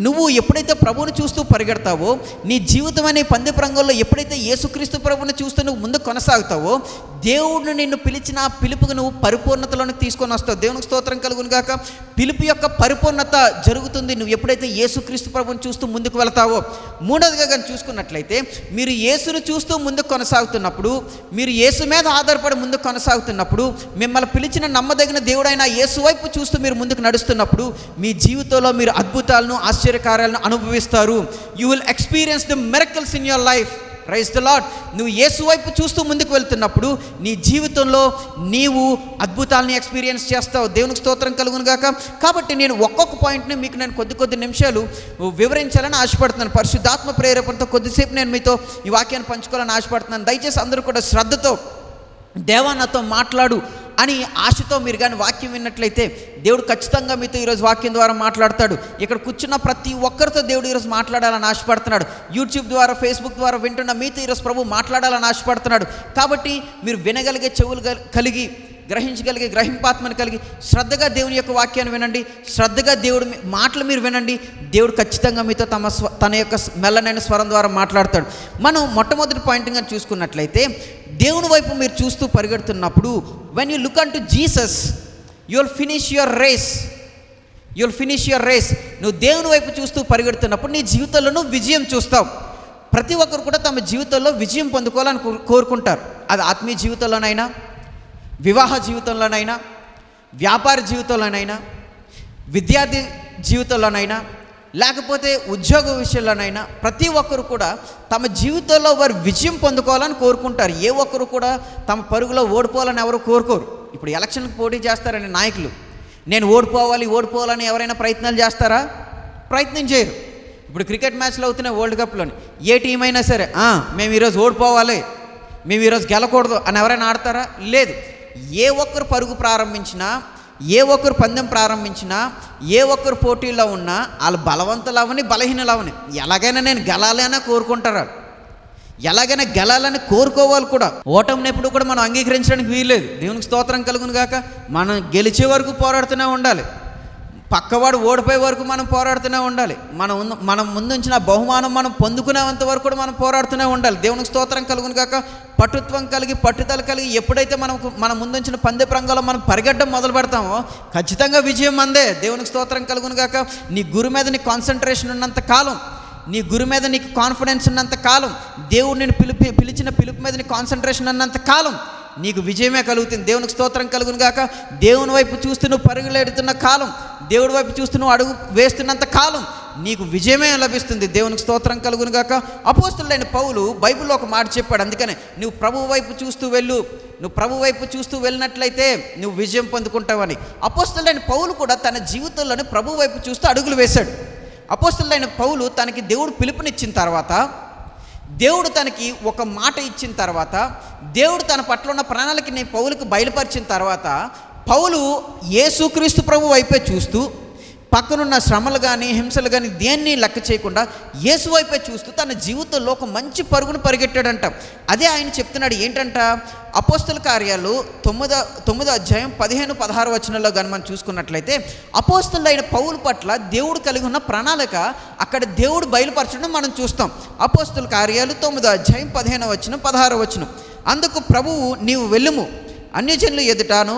నువ్వు ఎప్పుడైతే ప్రభువుని చూస్తూ పరిగెడతావో, నీ జీవితం అనే పందెపు రంగంలో ఎప్పుడైతే యేసుక్రీస్తు ప్రభువుని చూస్తూ నువ్వు ముందుకు కొనసాగుతావో, దేవుడు నిన్ను పిలిచిన ఆ పిలుపుకు నువ్వు పరిపూర్ణతలోనికి తీసుకొని వస్తావు. దేవునికి స్తోత్రం కలుగును గాక. పిలుపు యొక్క పరిపూర్ణత జరుగుతుంది నువ్వు ఎప్పుడైతే యేసుక్రీస్తు ప్రభువుని చూస్తూ ముందుకు వెళతావో. మూడోదిగా కానీ చూసుకున్నట్లయితే, మీరు యేసును చూస్తూ ముందుకు కొనసాగుతున్నప్పుడు, మీరు యేసు మీద ఆధారపడి ముందుకు కొనసాగుతున్నప్పుడు, మిమ్మల్ని పిలిచిన నమ్మదగిన దేవుడైన యేసు వైపు చూస్తూ మీరు ముందుకు నడుస్తున్నప్పుడు, మీ జీవితంలో మీరు అద్భుతాలను, ఆశ్చర్యకార్యాలను అనుభవిస్తారు. You will experience the miracles in your life. Praise the lord. నువ్వు యేసు వైపు చూస్తూ ముందుకు వెళ్తున్నప్పుడు నీ జీవితంలో నీవు అద్భుతాలని ఎక్స్పీరియన్స్ చేస్తావు. దేవునికి స్తోత్రం కలుగును గాక. కాబట్టి నేను ఒక్కొక్క పాయింట్ని మీకు నేను కొద్ది నిమిషాలు వివరించాలని ఆశపడుతున్నాను. పరిశుద్ధాత్మ ప్రేరేపణతో కొద్దిసేపు నేను మీతో ఈ వాక్యాన్ని పంచుకోవాలని ఆశపడుతున్నాను. దయచేసి అందరూ కూడా శ్రద్ధతో, దేవా నాతో మాట్లాడు అని ఆశతో మీరు కానీ వాక్యం విన్నట్లయితే, దేవుడు ఖచ్చితంగా మీతో ఈరోజు వాక్యం ద్వారా మాట్లాడతాడు. ఇక్కడ కూర్చున్న ప్రతి ఒక్కరితో దేవుడు ఈరోజు మాట్లాడాలని ఆశపడుతున్నాడు. యూట్యూబ్ ద్వారా, ఫేస్బుక్ ద్వారా వింటున్న మీతో ఈరోజు ప్రభు మాట్లాడాలని ఆశపడుతున్నాడు. కాబట్టి మీరు వినగలిగే చెవులు కలిగి, గ్రహించగలిగే గ్రహింపాత్మను కలిగి శ్రద్ధగా దేవుని యొక్క వాక్యాన్ని వినండి. శ్రద్ధగా దేవుడి మాటలు మీరు వినండి. దేవుడు ఖచ్చితంగా మీతో తన యొక్క మెల్లనైన స్వరం ద్వారా మాట్లాడతాడు. మనం మొట్టమొదటి పాయింట్గా చూసుకున్నట్లయితే, దేవుని వైపు మీరు చూస్తూ పరిగెడుతున్నప్పుడు, when you look unto Jesus, you will finish your race. నువ్వు దేవుని వైపు చూస్తూ పరిగెడుతున్నప్పుడు నీ జీవితంలో నువ్వు విజయం చూస్తావు. ప్రతి ఒక్కరు కూడా తమ జీవితంలో విజయం పొందుకోవాలని కోరుకుంటారు. అది ఆత్మీయ జీవితంలోనైనా, వివాహ జీవితంలోనైనా, వ్యాపార జీవితంలోనైనా, విద్యార్థి జీవితంలోనైనా, లేకపోతే ఉద్యోగ విషయంలోనైనా ప్రతి ఒక్కరు కూడా తమ జీవితంలో వారు విజయం పొందుకోవాలని కోరుకుంటారు. ఏ ఒక్కరు కూడా తమ పరుగులో ఓడిపోవాలని ఎవరు కోరుకోరు. ఇప్పుడు ఎలక్షన్కి పోటీ చేస్తారని నాయకులు, నేను ఓడిపోవాలని ఎవరైనా ప్రయత్నాలు చేస్తారా? ప్రయత్నం చేయరు. ఇప్పుడు క్రికెట్ మ్యాచ్లు అవుతున్నాయి వరల్డ్ కప్లోని, ఏ టీం అయినా సరే మేము ఈరోజు ఓడిపోవాలి, మేము ఈరోజు గెలకూడదు అని ఎవరైనా ఆడతారా? లేదు. ఏ ఒక్కరు పరుగు ప్రారంభించినా, ఏ ఒక్కరు పందెం ప్రారంభించినా, ఏ ఒక్కరు పోటీలో ఉన్నా వాళ్ళు బలవంతులు అవని, బలహీనలు అవని, ఎలాగైనా నేను గెలాలని కోరుకుంటారు. ఎలాగైనా గెలాలని కోరుకోవాలి కూడా. ఓటమిని ఎప్పుడు కూడా మనం అంగీకరించడానికి వీల్లేదు. దేవునికి స్తోత్రం కలుగును గాక. మనం గెలిచే వరకు పోరాడుతూనే ఉండాలి. పక్కవాడు ఓడిపోయే వరకు మనం పోరాడుతూనే ఉండాలి. మనం ముందుంచిన బహుమానం మనం పొందుకునేంత వరకు కూడా మనం పోరాడుతూనే ఉండాలి. దేవునికి స్తోత్రం కలుగును గాక. పట్టుత్వం కలిగి, పట్టుదల కలిగి ఎప్పుడైతే మన ముందుంచిన పందెపు రంగంలో మనం పరిగెట్టడం మొదలు పెడతామో ఖచ్చితంగా విజయం మందే. దేవునికి స్తోత్రం కలుగును గాక. నీ గురి మీద నీ కాన్సన్ట్రేషన్ ఉన్నంత కాలం, నీ గురి మీద నీకు కాన్ఫిడెన్స్ ఉన్నంత కాలం, దేవుడు నేను పిలిచిన పిలుపు మీద నీ కాన్సన్ట్రేషన్ ఉన్నంత కాలం నీకు విజయమే కలుగుతుంది. దేవునికి స్తోత్రం కలుగును గాక. దేవుని వైపు చూస్తూ నువ్వు పరుగులెడుతున్న కాలం, దేవుడి వైపు చూస్తూ నువ్వు అడుగు వేస్తున్నంత కాలం నీకు విజయమే లభిస్తుంది. దేవునికి స్తోత్రం కలుగును గాక. అపోస్తలుడైన పౌలు బైబిల్లో ఒక మాట చెప్పాడు. అందుకనే నువ్వు ప్రభు వైపు చూస్తూ వెళ్ళినట్లయితే నువ్వు విజయం పొందుకుంటావని. అపోస్తలుడైన పౌలు కూడా తన జీవితంలోనే ప్రభు వైపు చూస్తూ అడుగులు వేశాడు. అపోస్తలుడైన పౌలు తనకి దేవుడు పిలుపునిచ్చిన తర్వాత, దేవుడు తనకి ఒక మాట ఇచ్చిన తర్వాత, దేవుడు తన పట్ల ఉన్న ప్రణాళికని పౌలుకు బయలుపరిచిన తర్వాత, పౌలు యేసుక్రీస్తు ప్రభు వైపే చూస్తూ, పక్కనున్న శ్రమలు కానీ, హింసలు కానీ దేన్ని లెక్క చేయకుండా యేసు వైపే చూస్తూ తన జీవితంలో ఒక మంచి పరుగును పరిగెట్టాడంట. అదే ఆయన చెప్తున్నాడు. ఏంటంట? అపోస్తల కార్యాలు 9వ అధ్యాయం 15-16 వచనంలో కానీ మనం చూసుకున్నట్లయితే, అపోస్తలుడైన పౌలు పట్ల దేవుడు కలిగి ఉన్న ప్రణాళిక అక్కడ దేవుడు బయలుపరచడం మనం చూస్తాం. అపోస్తల కార్యాలు 9వ అధ్యాయం 15వ వచనం 16వ వచనం. అందుకు ప్రభువు, నీవు వెళ్ళుము, అన్యజనుల ఎదుటను,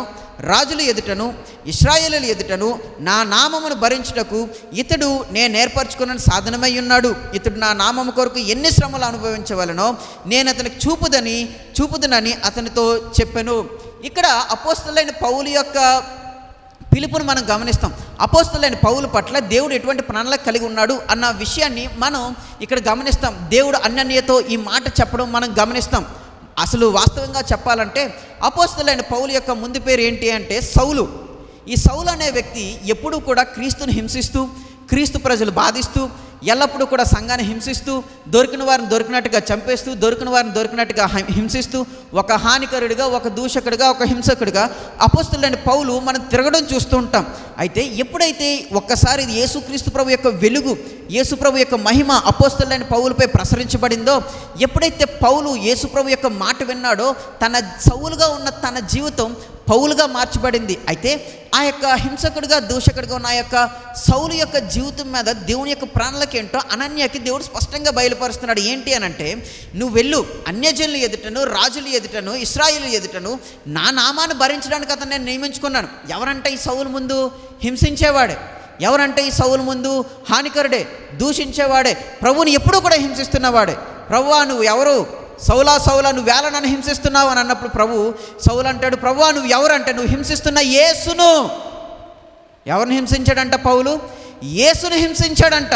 రాజుల ఎదుటను, ఇశ్రాయేలీయుల ఎదుటను నా నామమును భరించుటకు ఇతడు నేను ఏర్పరచుకున్న సాధనమై ఉన్నాడు. ఇతడు నా నామము కొరకు ఎన్ని శ్రమలు అనుభవించవలనో నేను అతనికి చూపుదనని అతనితో చెప్పాను. ఇక్కడ అపోస్తలుడైన పౌలు యొక్క పిలుపును మనం గమనిస్తాం. అపోస్తలుడైన పౌలు పట్ల దేవుడు ఎటువంటి ప్రణాళిక కలిగి ఉన్నాడు అన్న విషయాన్ని మనం ఇక్కడ గమనిస్తాం. దేవుడు అన్యన్యతో ఈ మాట చెప్పడం మనం గమనిస్తాం. అసలు వాస్తవంగా చెప్పాలంటే అపోస్తలుడైన పౌలు యొక్క ముందు పేరు ఏంటి అంటే సౌలు. ఈ సౌలు అనే వ్యక్తి ఎప్పుడూ కూడా క్రీస్తుని హింసిస్తూ, క్రీస్తు ప్రజలు బాధిస్తూ, ఎల్లప్పుడూ కూడా సంఘాన్ని హింసిస్తూ, దొరికిన వారిని దొరికినట్టుగా చంపేస్తూ, దొరికిన వారిని దొరికినట్టుగా హింసిస్తూ, ఒక హానికరుడిగా, ఒక దూషకుడిగా, ఒక హింసకుడిగా అపోస్తలుడైన పౌలు మనం తిరగడం చూస్తూ ఉంటాం. అయితే ఎప్పుడైతే ఒక్కసారి యేసుక్రీస్తు ప్రభు యొక్క వెలుగు, యేసు ప్రభు యొక్క మహిమ అపోస్తలుడైన పౌలుపై ప్రసరించబడిందో, ఎప్పుడైతే పౌలు యేసు ప్రభు యొక్క మాట విన్నాడో తన సౌలుగా ఉన్న తన జీవితం పౌలుగా మార్చబడింది. అయితే ఆ యొక్క హింసకుడిగా, దూషకుడిగా ఉన్న ఆ యొక్క సౌలు యొక్క జీవితం మీద దేవుని యొక్క ప్రణాళిక ఏంటో అనన్యకి దేవుడు స్పష్టంగా బయలుపరుస్తున్నాడు. ఏంటి అని అంటే, నువ్వు వెళ్ళు, అన్యజనుల ఎదుటను, రాజుల ఎదుటను, ఇశ్రాయేలు ఎదుటను నా నామాన్ని భరించడానికి అతను నేను నియమించుకున్నాను. ఎవరంటే ఈ సౌలు ముందు హింసించేవాడే, ఎవరంటే ఈ సౌలు ముందు హానికరుడే, దూషించేవాడే, ప్రభువుని ఎప్పుడూ కూడా హింసిస్తున్నవాడే. ప్రభువా నువ్వు ఎవరు? సౌలా సౌలా నువ్వు వేళ నన్ను హింసిస్తున్నావు అని అన్నప్పుడు ప్రభు సౌలు అంటాడు, ప్రభువా నువ్వు ఎవరంటే, నువ్వు హింసిస్తున్న యేసును. ఎవరిని హింసించాడంట పౌలు? యేసును హింసించాడంట.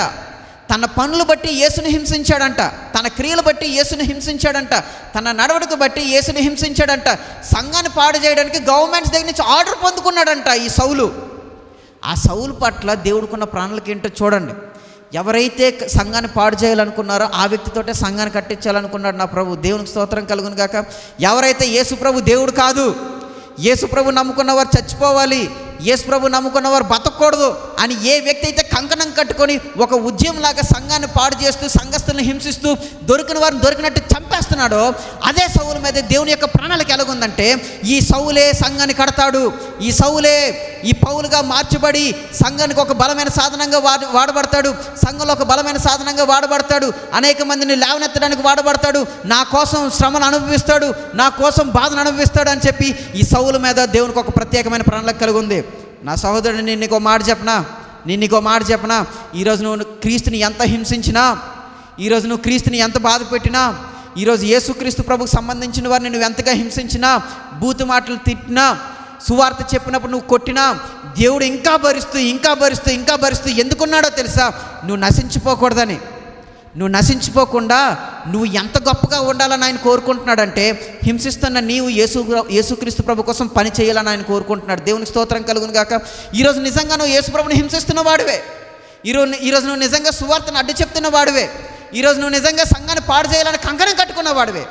తన పనులు బట్టి యేసును హింసించాడంట, తన క్రియలు బట్టి యేసును హింసించాడంట, తన నడవడిక బట్టి యేసును హింసించాడంట. సంఘాన్ని పాడు చేయడానికి గవర్నమెంట్స్ దగ్గర నుంచి ఆర్డర్ పొందుకున్నాడంట ఈ సౌలు. ఆ సౌలు పట్ల దేవుడుకున్న ప్రణాళిక ఏంటో చూడండి. ఎవరైతే సంఘాన్ని పాడు చేయాలనుకున్నారో ఆ వ్యక్తితోటే సంఘాన్ని కట్టించాలనుకున్నాడు నా ప్రభు. దేవునికి స్తోత్రం కలుగును గాక. ఎవరైతే యేసు ప్రభు దేవుడు కాదు, యేసు ప్రభు నమ్ముకున్నవారు చచ్చిపోవాలి, యేసు ప్రభు నమ్ముకున్నవారు బతకూడదు అని ఏ వ్యక్తి అయితే కంకణం కట్టుకొని ఒక ఉద్యమంలాగా సంఘాన్ని పాడు చేస్తూ, సంఘస్థులను హింసిస్తూ, దొరికిన వారిని దొరికినట్టు చంపేస్తున్నాడో అదే సౌలు మీద దేవుని యొక్క ప్రణాళిక ఎలాగుందంటే, ఈ సౌలే సంఘాన్ని కడతాడు, ఈ సౌలే ఈ పౌలుగా మార్చబడి సంఘానికి ఒక బలమైన సాధనంగా వాడబడతాడు, సంఘంలో ఒక బలమైన సాధనంగా వాడబడతాడు, అనేక మందిని లేవనెత్తడానికి వాడబడతాడు, నా కోసం శ్రమను అనుభవిస్తాడు, నా కోసం బాధను అనుభవిస్తాడు అని చెప్పి ఈ సౌలు మీద దేవునికి ఒక ప్రత్యేకమైన ప్రణాళిక కలిగి ఉంది. నా సహోదరుడు, నేను నీకో మాట చెప్పనా, ఈరోజు నువ్వు క్రీస్తుని ఎంత హింసించినా, ఈరోజు నువ్వు క్రీస్తుని ఎంత బాధ పెట్టినా, ఈరోజు యేసుక్రీస్తు ప్రభుకు సంబంధించిన వారిని నువ్వు ఎంతగా హింసించినా, బూతు మాటలు తిట్టినా, సువార్త చెప్పినప్పుడు నువ్వు కొట్టినా, దేవుడు ఇంకా భరిస్తూ ఎందుకున్నాడో తెలుసా? నువ్వు నశించిపోకూడదని. నువ్వు నశించిపోకుండా నువ్వు ఎంత గొప్పగా ఉండాలని ఆయన కోరుకుంటున్నాడంటే, హింసిస్తున్న నీవు యేసుక్రీస్తు ప్రభు కోసం పని చేయాలని ఆయన కోరుకుంటున్నాడు. దేవునికి స్తోత్రం కలుగును గాక. ఈరోజు నిజంగా నువ్వు యేసు ప్రభుని హింసిస్తున్న వాడివే, ఈరోజు నువ్వు నిజంగా సువార్తను అడ్డు చెప్తున్న వాడివే, ఈరోజు నువ్వు నిజంగా సంఘాన్ని పాడు చేయాలని కంకణం కట్టుకున్న వాడివే.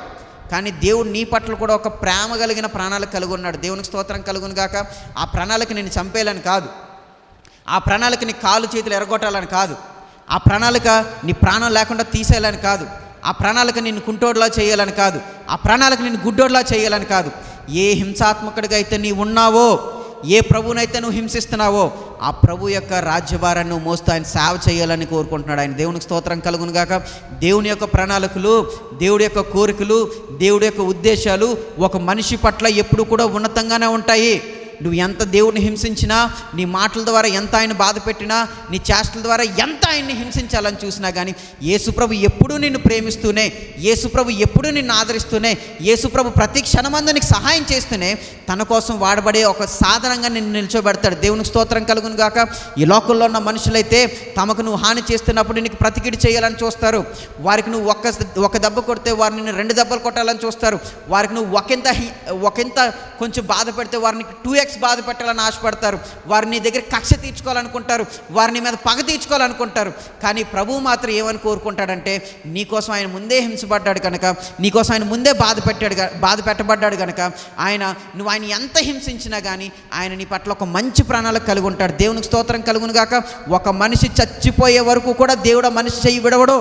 కానీ దేవుడు నీ పట్ల కూడా ఒక ప్రేమ కలిగిన ప్రణాళిక కలిగి ఉన్నాడు. దేవునికి స్తోత్రం కలుగును గాక. ఆ ప్రణాళిక నేను చంపేయాలని కాదు, ఆ ప్రణాళిక నీ కాలు చేతులు ఎరగొట్టాలని కాదు, ఆ ప్రణాళిక నీ ప్రాణం లేకుండా తీసేయాలని కాదు, ఆ ప్రణాళిక నిన్ను కుంటోడ్లా చేయాలని కాదు, ఆ ప్రణాళిక నిన్ను గుడ్డోడ్లా చేయాలని కాదు. ఏ హింసాత్మకుడిగా అయితే నీ ఉన్నావో, ఏ ప్రభువునైతే నువ్వు హింసిస్తున్నావో ఆ ప్రభు యొక్క రాజ్యభారాన్ని నువ్వు మోస్తూ ఆయన సేవ చేయాలని కోరుకుంటున్నాడు ఆయన. దేవునికి స్తోత్రం కలుగును గాక. దేవుని యొక్క ప్రణాళికలు, దేవుడి యొక్క కోరికలు, దేవుడి యొక్క ఉద్దేశాలు ఒక మనిషి పట్ల ఎప్పుడు కూడా ఉన్నతంగానే ఉంటాయి. నువ్వు ఎంత దేవుడిని హింసించినా, నీ మాటల ద్వారా ఎంత ఆయన బాధ పెట్టినా, నీ చేష్టల ద్వారా ఎంత ఆయన్ని హింసించాలని చూసినా కానీ యేసుప్రభు ఎప్పుడూ నిన్ను ప్రేమిస్తూనే, యేసుప్రభు ఎప్పుడూ నిన్ను ఆదరిస్తూనే, యేసుప్రభు ప్రతి క్షణమందు నీకు సహాయం చేస్తూనే తన కోసం వాడబడే ఒక సాధనంగా నిన్ను నిల్చోబెడతాడు. దేవునికి స్తోత్రం కలుగును గాక. ఈ లోకంలో ఉన్న మనుషులైతే తమకు నువ్వు హాని చేస్తున్నప్పుడు నీకు ప్రతికిడి చేయాలని చూస్తారు. వారికి నువ్వు ఒక దెబ్బ కొడితే వారిని నిన్ను 2 దెబ్బలు కొట్టాలని చూస్తారు. వారికి నువ్వు ఒకంత కొంచెం బాధ పెడితే వారిని 2x బాధ పెట్టాలని ఆశపడతారు. వారిని నీ దగ్గర కక్ష తీర్చుకోవాలనుకుంటారు, వారిని మీద పగ తీర్చుకోవాలనుకుంటారు. కానీ ప్రభువు మాత్రం ఏమని కోరుకుంటాడంటే, నీకోసం ఆయన ముందే హింసపడ్డాడు కనుక, నీకోసం ఆయన ముందే బాధ పెట్టబడ్డాడు కనుక నువ్వు ఆయన ఎంత హింసించినా కానీ ఆయన నీ పట్ల ఒక మంచి ప్రణాళిక కలిగి ఉంటాడు. దేవునికి స్తోత్రం కలుగును గాక. ఒక మనిషి చచ్చిపోయే వరకు కూడా దేవుడు మనిషి చెయ్యి విడవడు.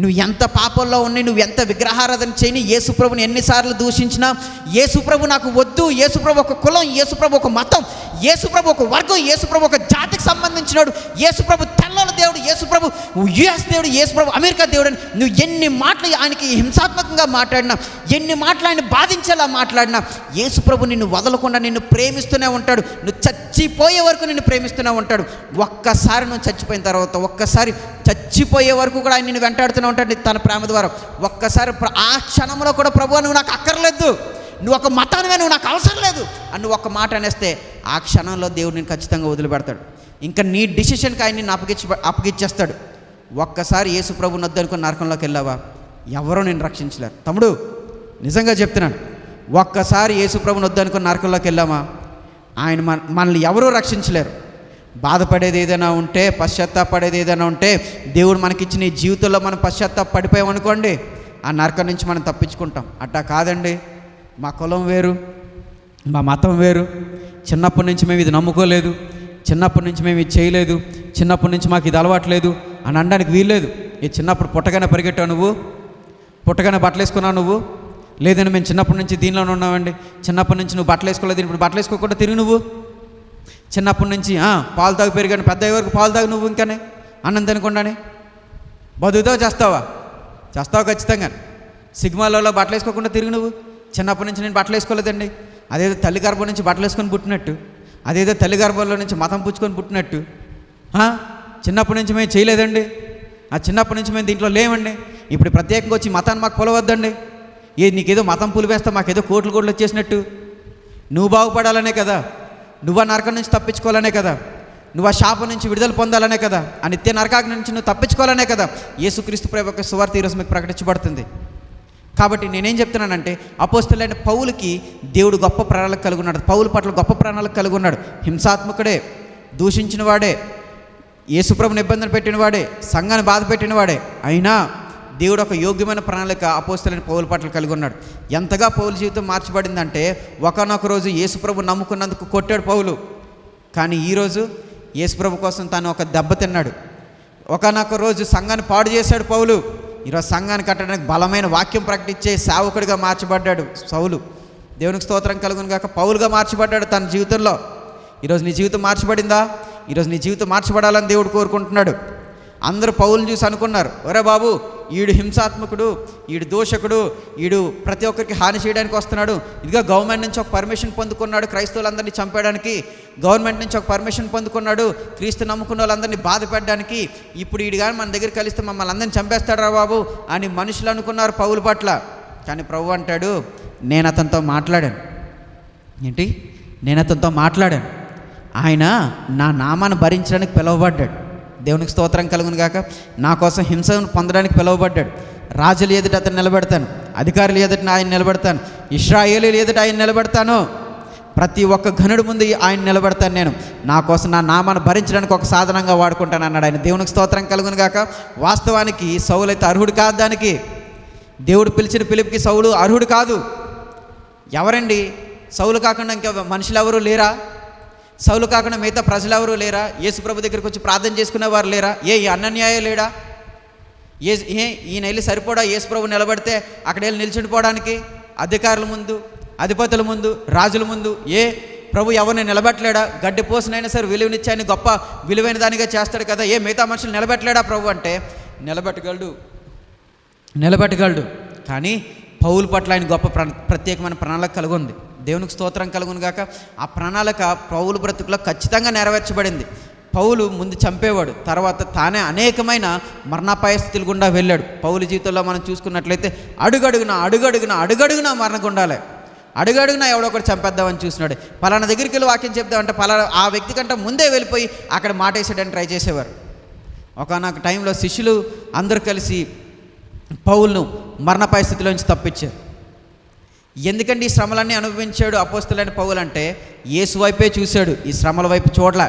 నువ్వు ఎంత పాపంలో ఉన్ని, నువ్వు ఎంత విగ్రహారాధన చేయని, యేసుప్రభుని ఎన్నిసార్లు దూషించినా, యేసుప్రభు నాకు వద్దు, యేసుప్రభు ఒక కులం, యేసుప్రభు ఒక మతం, యేసుప్రభు ఒక వర్గం, యేసుప్రభు ఒక జాతికి సంబంధించినాడు, యేసుప్రభు తెల్లల దేవుడు, యేసుప్రభు యుఎస్ దేవుడు, యేసుప్రభు అమెరికా దేవుడు అని నువ్వు ఎన్ని మాటలు ఆయనకి హింసాత్మకంగా మాట్లాడినా, ఎన్ని మాటలు ఆయన బాధించేలా మాట్లాడినా, యేసుప్రభు నిన్ను వదలకుండా నిన్ను ప్రేమిస్తూనే ఉంటాడు. నువ్వు చచ్చిపోయే వరకు నిన్ను ప్రేమిస్తూనే ఉంటాడు. ఒక్కసారి నువ్వు చచ్చిపోయిన తర్వాత, ఒక్కసారి చచ్చిపోయే వరకు కూడా ఆయన నిన్ను వెంటాడుతూనే ఉంటాడు తన ప్రేమ ద్వారా. ఒక్కసారి ఆ క్షణంలో కూడా ప్రభువా నువ్వు నాకు అక్కర్లేదు, నువ్వు ఒక మతానివే, నువ్వు నాకు అవసరం లేదు అని నువ్వు ఒక మాట అనేస్తే ఆ క్షణంలో దేవుడు నేను ఖచ్చితంగా వదిలిపెడతాడు. ఇంకా నీ డిసిషన్కి ఆయన నిన్ను అప్పగిచ్చేస్తాడు. ఒక్కసారి యేసు ప్రభుని వద్దనుకుని నరకంలోకి వెళ్ళావా, ఎవరో నేను రక్షించలేరు. తమ్ముడు నిజంగా చెప్తున్నాను, ఒక్కసారి యేసు ప్రభుని వద్దనుకుని నరకంలోకి వెళ్ళామా, ఆయన మనల్ని ఎవరూ రక్షించలేరు. బాధపడేది ఏదైనా ఉంటే, పశ్చాత్తాపడేది ఏదైనా ఉంటే, దేవుడు మనకిచ్చిన ఈ జీవితంలో మనం పశ్చాత్తాపడిపోయామనుకోండి, ఆ నరకం నుంచి మనం తప్పించుకుంటాం. అట్టా కాదండి, మా కులం వేరు, మా మతం వేరు, చిన్నప్పటి నుంచి మేము ఇది నమ్ముకోలేదు, చిన్నప్పటి నుంచి మేము ఇది చేయలేదు, చిన్నప్పటి నుంచి మాకు ఇది అలవాట్లేదు అని అనడానికి వీల్లేదు. ఈ చిన్నప్పుడు పుట్టగానే పరిగెట్టావు నువ్వు, పుట్టగానే బట్టలు వేసుకున్నావు నువ్వు, లేదని మేము చిన్నప్పటి నుంచి దీనిలోనే ఉన్నామండి, చిన్నప్పటి నుంచి నువ్వు బట్టలు వేసుకోలేదు, ఇప్పుడు బట్టలు వేసుకోకుండా తిరిగి నువ్వు చిన్నప్పటి నుంచి పాలు తాగు పెరిగాను, పెద్ద వరకు పాలు తాగు నువ్వు ఇంకానే అన్నం తినకుండానే బతుకుతావు, చేస్తావా ఖచ్చితంగా. సిగ్మాలలో బట్టలు వేసుకోకుండా తిరిగి నువ్వు చిన్నప్పటి నుంచి నేను బట్టలు వేసుకోలేదండి, అదేదో తల్లి గర్భం నుంచి బట్టలు వేసుకొని పుట్టినట్టు, అదేదో తల్లి గర్భంలో నుంచి మతం పుచ్చుకొని పుట్టినట్టు. చిన్నప్పటి నుంచి మేము చేయలేదండి, చిన్నప్పటి నుంచి మేము దీంట్లో లేవండి, ఇప్పుడు ప్రత్యేకంగా వచ్చి మతాన్ని మాకు పొలవద్దండి, నీకేదో మతం పులివేస్తా మాకేదో కోట్లు వచ్చేసినట్టు. నువ్వు బాగుపడాలనే కదా, నువ్వు ఆ నరకం నుంచి తప్పించుకోవాలనే కదా, నువ్వు ఆ శాపం నుంచి విడుదల పొందాలనే కదా, ఆ నిత్య నరకాగ్ని నుంచి నువ్వు తప్పించుకోవాలనే కదా యేసుక్రీస్తు ప్రభు యొక్క సువార్త ఈరోజు మీకు ప్రకటించబడుతుంది. కాబట్టి నేనేం చెప్తున్నానంటే, అపోస్తలుడైన పౌలుకి దేవుడు గొప్ప ప్రణాళిక కలిగి ఉన్నాడు. పౌలు పట్ల గొప్ప ప్రణాళిక కలిగి ఉన్నాడు. హింసాత్మకుడే, దూషించిన వాడే, యేసుప్రభుని ఇబ్బందులు పెట్టినవాడే, సంఘాన్ని బాధ పెట్టినవాడే, అయినా దేవుడు ఒక యోగ్యమైన ప్రణాళిక అపోస్తలుడైన పౌలు పట్ల కలిగి ఉన్నాడు. ఎంతగా పౌలు జీవితం మార్చబడిందంటే, ఒకానొక రోజు యేసుప్రభు నమ్ముకున్నందుకు కొట్టాడు పౌలు, కానీ ఈరోజు యేసుప్రభు కోసం తాను ఒక దెబ్బ తిన్నాడు. ఒకానొక రోజు సంఘాన్ని పాడు చేశాడు పౌలు, ఈరోజు సంఘాన్ని కట్టడానికి బలమైన వాక్యం ప్రకటించే సేవకుడిగా మార్చబడ్డాడు సౌలు. దేవునికి స్తోత్రం కలుగును గాక. పౌలుగా మార్చబడ్డాడు తన జీవితంలో. ఈరోజు నీ జీవితం మార్చబడిందా? ఈరోజు నీ జీవితం మార్చబడాలని దేవుడు కోరుకుంటున్నాడు. అందరూ పౌలుని చూసి అనుకున్నారు, ఒరే బాబు ఈడు హింసాత్మకుడు, ఈడు దోషకుడు, ఈడు ప్రతి ఒక్కరికి హాని చేయడానికి వస్తున్నాడు, ఇదిగా గవర్నమెంట్ నుంచి ఒక పర్మిషన్ పొందుకున్నాడు క్రైస్తవులందరినీ చంపేయడానికి, గవర్నమెంట్ నుంచి ఒక పర్మిషన్ పొందుకున్నాడు క్రీస్తు నమ్ముకున్న వాళ్ళందరినీ బాధ పెట్టడానికి, ఇప్పుడు ఈడు కానీ మన దగ్గర కలిస్తే మమ్మల్ని అందరినీ చంపేస్తాడా బాబు అని మనుషులు అనుకున్నారు పౌలు పట్ల. కానీ ప్రభు అంటాడు, నేను అతనితో మాట్లాడాను. ఏంటి? నేను అతనితో మాట్లాడాను. ఆయన నా నామాన్ని భరించడానికి పిలువబడ్డాడు. దేవునికి స్తోత్రం కలుగును గాక. నా కోసం హింసను పొందడానికి పిలువబడ్డాడు. రాజుల ఎదుట అతను నిలబెడతాను, అధికారుల ఎదుట ఆయన నిలబెడతాను, ఇశ్రాయేలీయుల ఎదుట ఆయన నిలబెడతాను, ప్రతి ఒక్క ఘనుడి ముందు ఆయన నిలబెడతాను. నేను నా కోసం నా నామాన్ని భరించడానికి ఒక సాధనంగా వాడుకుంటాను అన్నాడు ఆయన. దేవునికి స్తోత్రం కలుగును గాక. వాస్తవానికి సౌలు అయితే అర్హుడు కాదు దానికి. దేవుడు పిలిచిన పిలుపుకి సౌలు అర్హుడు కాదు. ఎవరండి? సౌలు కాకుండా ఇంకా మనుషులు ఎవరు లేరా? సౌలు కాకుండా మిగతా ప్రజలు ఎవరు లేరా? యేసుప్రభు దగ్గరికి వచ్చి ప్రార్థన చేసుకునేవారు లేరా? ఈ అన్నన్యాయం లేడా? ఈయన వెళ్ళి సరిపోడా యేసుప్రభు నిలబడితే అక్కడ వెళ్ళి నిల్చుండిపోవడానికి? అధికారుల ముందు, అధిపతుల ముందు, రాజుల ముందు ప్రభు ఎవరిని నిలబెట్టలేడా? గడ్డి పోసినైనా సరే విలువనిచ్చి ఆయన గొప్ప విలువైన దానిగా చేస్తాడు కదా, మిగతా మనుషులు నిలబెట్టలేడా ప్రభు అంటే? నిలబెట్టగలడు. కానీ పౌలు పట్ల ఆయన గొప్ప ప్రత్యేకమైన ప్రణాళిక కలిగి ఉంది. దేవునికి స్తోత్రం కలుగును గాక. ఆ ప్రణాళిక పౌలు బ్రతుకులో ఖచ్చితంగా నెరవేర్చబడింది. పౌలు ముందు చంపేవాడు, తర్వాత తానే అనేకమైన మరణాపాయ స్థితుల గుండా వెళ్ళాడు. పౌలు జీవితంలో మనం చూసుకున్నట్లయితే అడుగడుగున మరణగుండాలే, అడుగడుగునా ఎవడో ఒకటి చంపేద్దామని చూసినాడు. పలానా దగ్గరికి వెళ్ళి వాక్యం చెప్దామంటే ఆ వ్యక్తి కంటే ముందే వెళ్ళిపోయి అక్కడ మాట వేసేయడానికి ట్రై చేసేవారు. ఒకనొక టైంలో శిష్యులు అందరూ కలిసి పౌలును మరణాపాయ స్థితిలోంచి తప్పించారు. ఎందుకంటే ఈ శ్రమలన్నీ అనుభవించాడు అపోస్తలుడైన పౌలు అంటే? యేసు వైపే చూశాడు, ఈ శ్రమల వైపు చూడలే.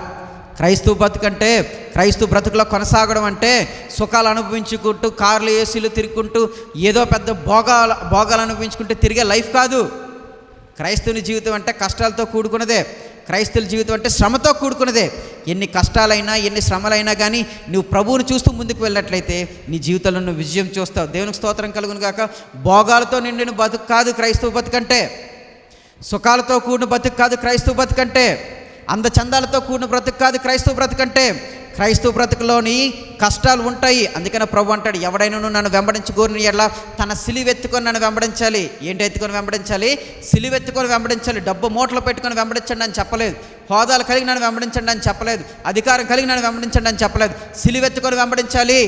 క్రైస్తవ బ్రతుకులో కొనసాగడం అంటే సుఖాలు అనుభవించుకుంటూ, కార్లు ఏసీలు తిరుగుకుంటూ, ఏదో పెద్ద భోగాలు అనుభవించుకుంటూ తిరిగే లైఫ్ కాదు. క్రైస్తవుని జీవితం అంటే కష్టాలతో కూడుకున్నదే. క్రైస్తవుల జీవితం అంటే శ్రమతో కూడుకున్నదే. ఎన్ని కష్టాలైనా, ఎన్ని శ్రమలైనా కానీ నువ్వు ప్రభువుని చూస్తూ ముందుకు వెళ్ళినట్లయితే నీ జీవితంలో నువ్వు విజయం చూస్తావు. దేవునికి స్తోత్రం కలుగును గాక. భోగాలతో నిండిన బతుకు కాదు క్రైస్తవ బతుకంటే, సుఖాలతో కూడిన బతుకు కాదు క్రైస్తవ బతుకంటే, అందచందాలతో కూడిన బ్రతుకు కాదు క్రైస్తవ బ్రతుకంటే. క్రైస్తవ బ్రతుకులోని కష్టాలు ఉంటాయి. అందుకనే ప్రభు అంటాడు, ఎవడైనా నన్ను వెంబడించగోరిని ఎట్లా తన సిలువెత్తుకొని నన్ను వెంబడించాలి. ఏంటి ఎత్తుకొని వెంబడించాలి? సిలువెత్తుకొని వెంబడించాలి. డబ్బు మూటలు పెట్టుకొని వెంబడించండి అని చెప్పలేదు. హోదాలు కలిగి నన్ను వెంబడించండి అని చెప్పలేదు. అధికారం కలిగి నన్ను వెంబడించండి అని చెప్పలేదు. సిలువెత్తుకొని వెంబడించాలి.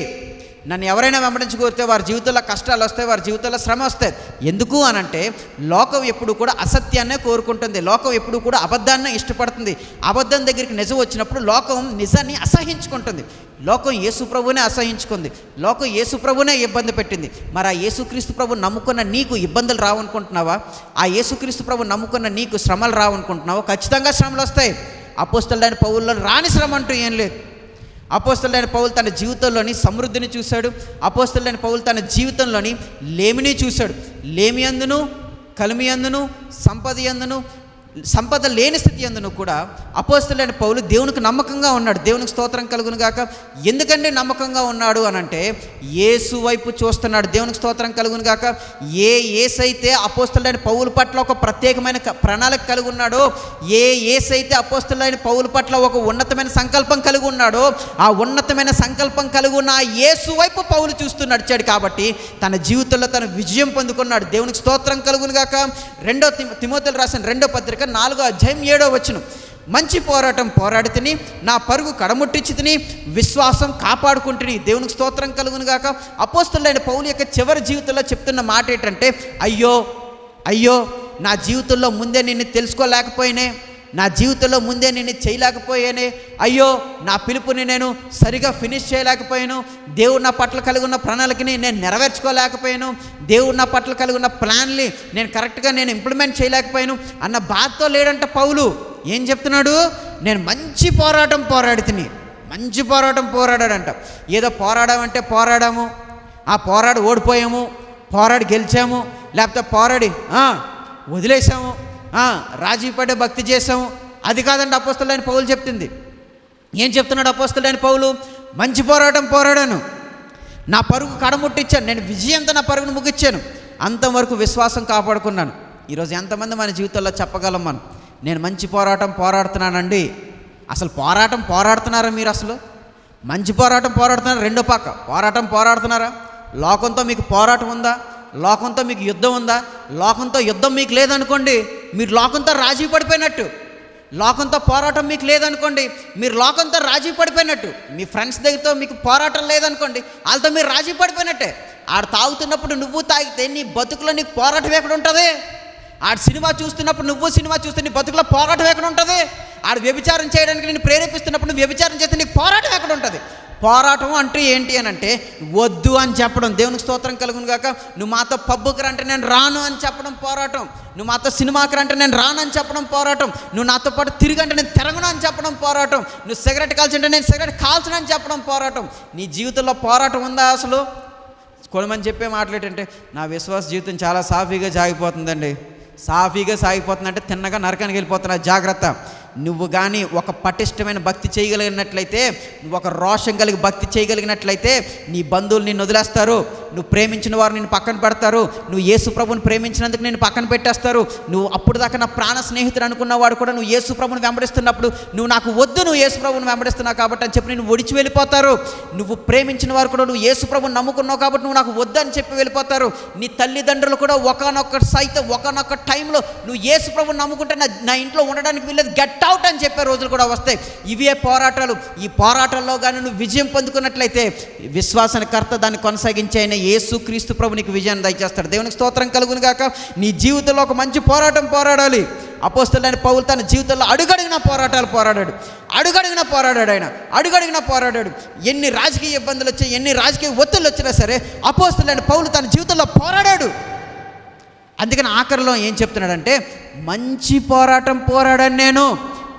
నన్ను ఎవరైనా వెంబడించగోరితే వారి జీవితంలో కష్టాలు వస్తాయి, వారి జీవితంలో శ్రమ వస్తాయి. ఎందుకు అనంటే లోకం ఎప్పుడు కూడా అసత్యాన్నే కోరుకుంటుంది, లోకం ఎప్పుడు కూడా అబద్ధాన్నే ఇష్టపడుతుంది. అబద్ధం దగ్గరికి నిజం వచ్చినప్పుడు లోకం నిజాన్ని అసహించుకుంటుంది. లోకం యేసు ప్రభువునే అసహించుకుంది, లోకం యేసు ప్రభువునే ఇబ్బంది పెట్టింది. మరి ఆ యేసుక్రీస్తు ప్రభు నమ్ముకున్న నీకు ఇబ్బందులు రావనుకుంటున్నావా? ఆ యేసుక్రీస్తు ప్రభు నమ్ముకున్న నీకు శ్రమలు రావనుకుంటున్నావా? ఖచ్చితంగా శ్రమలు వస్తాయి. అపోస్తలుడైన పౌలులో రాని శ్రమ అంటూ ఏం లేదు. అపోస్తలుడైన పౌలు తన జీవితంలోని సమృద్ధిని చూశాడు. అపోస్తలుడైన పౌలు తన జీవితంలోని లేమిని చూశాడు. లేమి అందును, కలిమి అందును, సంపద అందును, సంపద లేని స్థితి అందును కూడా అపోస్తలుడైన పౌలు దేవునికి నమ్మకంగా ఉన్నాడు. దేవునికి స్తోత్రం కలుగును గాక. ఎందుకంటే నమ్మకంగా ఉన్నాడు అనంటే యేసు వైపు చూస్తున్నాడు. దేవునికి స్తోత్రం కలుగును గాక. యేసైతే అపోస్తలుడైన పౌలు పట్ల ఒక ప్రత్యేకమైన ప్రణాళిక కలిగి ఉన్నాడో, యేసైతే అపోస్తలుడైన పౌలు పట్ల ఒక ఉన్నతమైన సంకల్పం కలిగి ఉన్నాడో, ఆ ఉన్నతమైన సంకల్పం కలిగి ఉన్న ఆ యేసు వైపు పౌలు చూస్తూ నడిచాడు. కాబట్టి తన జీవితంలో తన విజయం పొందుకున్నాడు. దేవునికి స్తోత్రం కలుగును గాక. తిమోతికి రాసిన 2వ పత్రిక 4వ అధ్యాయం 7వ వచనం, మంచి పోరాటం పోరాడి తిని నా పరుగు కడముట్టించి తిని విశ్వాసం కాపాడుకుంటుని. దేవునికి స్తోత్రం కలుగును గాక. అపోస్తలుడైన పౌలు యొక్క చివరి జీవితంలో చెప్తున్న మాట ఏంటంటే, అయ్యో అయ్యో నా జీవితంలో ముందే నిన్ను తెలుసుకోలేకపోయినే, నా జీవితంలో ముందే నేను చేయలేకపోయానే, అయ్యో నా పిలుపుని నేను సరిగా ఫినిష్ చేయలేకపోయాను, దేవుడు నా పట్ల కలిగి ఉన్న ప్రణాళికని నేను నెరవేర్చుకోలేకపోయాను, దేవుడు నా పట్ల కలిగి ఉన్న ప్లాన్ని నేను కరెక్ట్గా ఇంప్లిమెంట్ చేయలేకపోయాను అన్న బాధతో లేడంట పౌలు. ఏం చెప్తున్నాడు? నేను మంచి పోరాటం పోరాడి తిని, మంచి పోరాటం పోరాడాడంట. ఏదో పోరాడామంటే పోరాడాము, ఆ పోరాడి ఓడిపోయాము, పోరాడి గెలిచాము, లేకపోతే పోరాడి వదిలేసాము, రాజీ పడే భక్తి చేసాము, అది కాదండి అపోస్తలుడైన పౌలు చెప్తుంది. ఏం చెప్తున్నాడు అపోస్తలుడైన పౌలు? మంచి పోరాటం పోరాడాను, నా పరుగు కడముట్టించాను, నేను విజయంతో నా పరుగును ముగించాను, అంతవరకు విశ్వాసం కాపాడుకున్నాను. ఈరోజు ఎంతమంది మన జీవితంలో చెప్పగలం మనం, నేను మంచి పోరాటం పోరాడుతున్నానండి? అసలు పోరాడుతున్నారా మీరు? అసలు మంచి పోరాటం పోరాడుతున్నారా? రెండో పక్క పోరాటం పోరాడుతున్నారా? లోకంతో మీకు పోరాటం ఉందా? లోకంతో మీకు యుద్ధం ఉందా? లోకంతో యుద్ధం మీకు లేదనుకోండి, మీరు లోకంతో రాజీ పడిపోయినట్టు. లోకంతో పోరాటం మీకు లేదనుకోండి, మీరు లోకంతో రాజీ పడిపోయినట్టు. మీ ఫ్రెండ్స్ దగ్గరతో మీకు పోరాటం లేదనుకోండి, వాళ్ళతో మీరు రాజీ పడిపోయినట్టే. ఆడు తాగుతున్నప్పుడు నువ్వు తాగితే నీ బతుకులో నీకు పోరాటం ఎక్కడ ఉంటుంది? ఆడు సినిమా చూస్తున్నప్పుడు నువ్వు సినిమా చూస్తే నీ బతుకులో పోరాటం ఎక్కడ ఉంటుంది? ఆడు వ్యభిచారం చేయడానికి నేను ప్రేరేపిస్తున్నప్పుడు నువ్వు వ్యభిచారం చేస్తే నీకు పోరాటం ఎక్కడ ఉంటుంది? పోరాటం అంటూ ఏంటి అని అంటే వద్దు అని చెప్పడం. దేవునికి స్తోత్రం కలుగును గాక. నువ్వు మాతో పబ్బుకి రంటే నేను రాను అని చెప్పడం పోరాటం. నువ్వు మాతో సినిమాకి రంటే నేను రాను అని చెప్పడం పోరాటం. నువ్వు నాతో పాటు తిరిగంటే నేను తిరగను అని చెప్పడం పోరాటం. నువ్వు సిగరెట్ కాల్చుంటే నేను సిగరెట్ కాల్చను అని చెప్పడం పోరాటం. నీ జీవితంలో పోరాటం ఉందా అసలు? కొంతమంది చెప్పే మాటలు ఏంటంటే, నా విశ్వాస జీవితం చాలా సాఫీగా సాగిపోతుందండి. సాఫీగా సాగిపోతుందంటే తిన్నగా నరకానికి వెళ్ళిపోతున్నా. జాగ్రత్త. నువ్వు కానీ ఒక పటిష్టమైన భక్తి చేయగలిగినట్లయితే, నువ్వు ఒక రోషం కలిగి భక్తి చేయగలిగినట్లయితే నీ బంధువులు నిన్ను వదిలేస్తారు, నువ్వు ప్రేమించిన వారు నిన్ను పక్కన పెడతారు, నువ్వు యేసు ప్రభుని ప్రేమించినందుకు నేను పక్కన పెట్టేస్తారు. నువ్వు అప్పుడు దాకా నా ప్రాణ స్నేహితుడు అనుకున్నవాడు కూడా నువ్వు యేసు ప్రభుని వెంబడిస్తున్నప్పుడు నువ్వు నాకు వద్దు, నువ్వు యేసు ప్రభుని వెంబడిస్తున్నావు కాబట్టి అని చెప్పి నేను ఒడిచి వెళ్ళిపోతారు. నువ్వు ప్రేమించిన వారు కూడా నువ్వు యేసు ప్రభుని నమ్ముకున్నావు కాబట్టి నువ్వు నాకు వద్దు అని చెప్పి వెళ్ళిపోతారు. నీ తల్లిదండ్రులు కూడా ఒకనొక టైంలో నువ్వు యేసు ప్రభుని నమ్ముకుంటే నా ఇంట్లో ఉండడానికి వీళ్ళది గెట్ అవుట్ అని చెప్పే రోజులు కూడా వస్తాయి. ఇవే పోరాటాలు. ఈ పోరాటాల్లో కానీ నువ్వు విజయం పొందుకున్నట్లయితే విశ్వాసానికి కర్త దాన్ని కొనసాగించే ఆయన యేసుక్రీస్తు ప్రభు నీకు విజయాన్ని దయచేస్తాడు. దేవునికి స్తోత్రం కలుగును గాక. నీ జీవితంలో ఒక మంచి పోరాటం పోరాడాలి. అపోస్తలుడైన పౌలు తన జీవితంలో అడుగడిగిన పోరాటాలు పోరాడాడు. అడుగడిగిన పోరాడాడు. ఎన్ని రాజకీయ ఇబ్బందులు వచ్చాయి, ఎన్ని రాజకీయ ఒత్తిళ్ళు వచ్చినా సరే అపోస్తలుడైన పౌలు తన జీవితంలో పోరాడాడు. అందుకని ఆఖరిలో ఏం చెప్తున్నాడంటే, మంచి పోరాటం పోరాడాను నేను,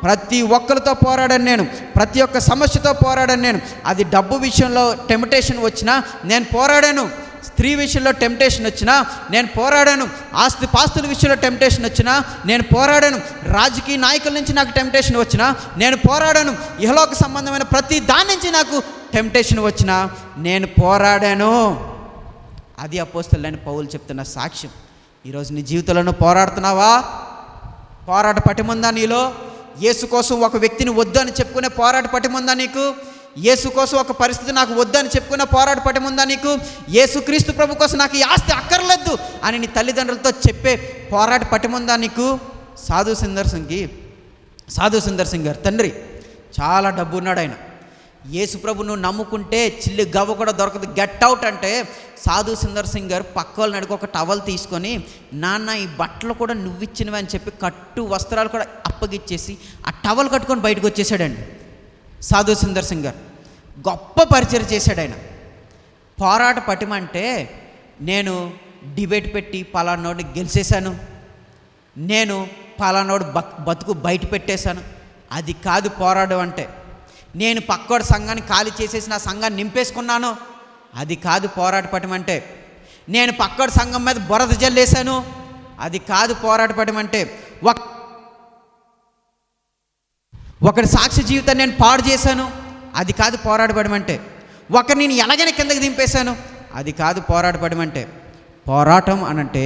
ప్రతి ఒక్కరితో పోరాడాను నేను, ప్రతి ఒక్క సమస్యతో పోరాడాను నేను. అది డబ్బు విషయంలో టెంప్టేషన్ వచ్చినా నేను పోరాడాను, స్త్రీ విషయంలో టెంప్టేషన్ వచ్చినా నేను పోరాడాను, పాస్తుల విషయంలో టెంప్టేషన్ వచ్చినా నేను పోరాడాను, రాజకీయ నాయకుల నుంచి నాకు టెంప్టేషన్ వచ్చినా నేను పోరాడాను, ఇహలోక సంబంధమైన ప్రతి దాని నుంచి నాకు టెంప్టేషన్ వచ్చినా నేను పోరాడాను. అది అపోస్తలుడైన పౌలు చెప్తున్న సాక్ష్యం. ఈరోజు నీ జీవితంలో పోరాడుతున్నావా? పోరాట పటిముందా నీలో? యేసు కోసం ఒక వ్యక్తిని వద్దు అని చెప్పుకునే పోరాట పటిముందా నీకు? యేసు కోసం ఒక పరిస్థితి నాకు వద్దు అని చెప్పుకునే పోరాట పటిముందా నీకు? యేసు క్రీస్తు ప్రభు కోసం నాకు ఈ ఆస్తి అక్కర్లేదు అని నీ తల్లిదండ్రులతో చెప్పే పోరాట పటిముందా నీకు? సాధు సుందర్ సింగ్ గారు తండ్రి, చాలా డబ్బు ఉన్నాడు ఆయన. యేసు ప్రభు నువ్వు నమ్ముకుంటే చిల్లి గవ్వ కూడా దొరకదు, గెట్ అవుట్ అంటే సాధు సుందర్ సింగ్ గారు పక్క వాళ్ళని అడిగి ఒక టవల్ తీసుకొని, నాన్న ఈ బట్టలు కూడా నువ్వు ఇచ్చినవి అని చెప్పి కట్టు వస్త్రాలు కూడా అప్పగిచ్చేసి ఆ టవల్ కట్టుకొని బయటకు వచ్చేసాడండి సాధు సుందర్ సింగ్ గారు. గొప్ప పరిచయం చేశాడు ఆయన. పోరాట పటిమంటే నేను డిబేట్ పెట్టి పలానోడిని గెలిచేశాను, నేను పలానోడు బతుకు బయట పెట్టేశాను, అది కాదు పోరాటం అంటే. నేను పక్కోడి సంఘాన్ని ఖాళీ చేసేసి నా సంఘాన్ని నింపేసుకున్నాను, అది కాదు పోరాట పటిమంటే. నేను పక్కోడి సంఘం మీద బురద జల్లేశాను, అది కాదు పోరాట పటిమంటే. ఒకటి సాక్షి జీవితాన్ని నేను పాడు చేశాను, అది కాదు పోరాటపడమంటే. ఒకరు నేను ఎలాగైనా కిందకి దింపేశాను, అది కాదు పోరాటపడమంటే. పోరాటం అనంటే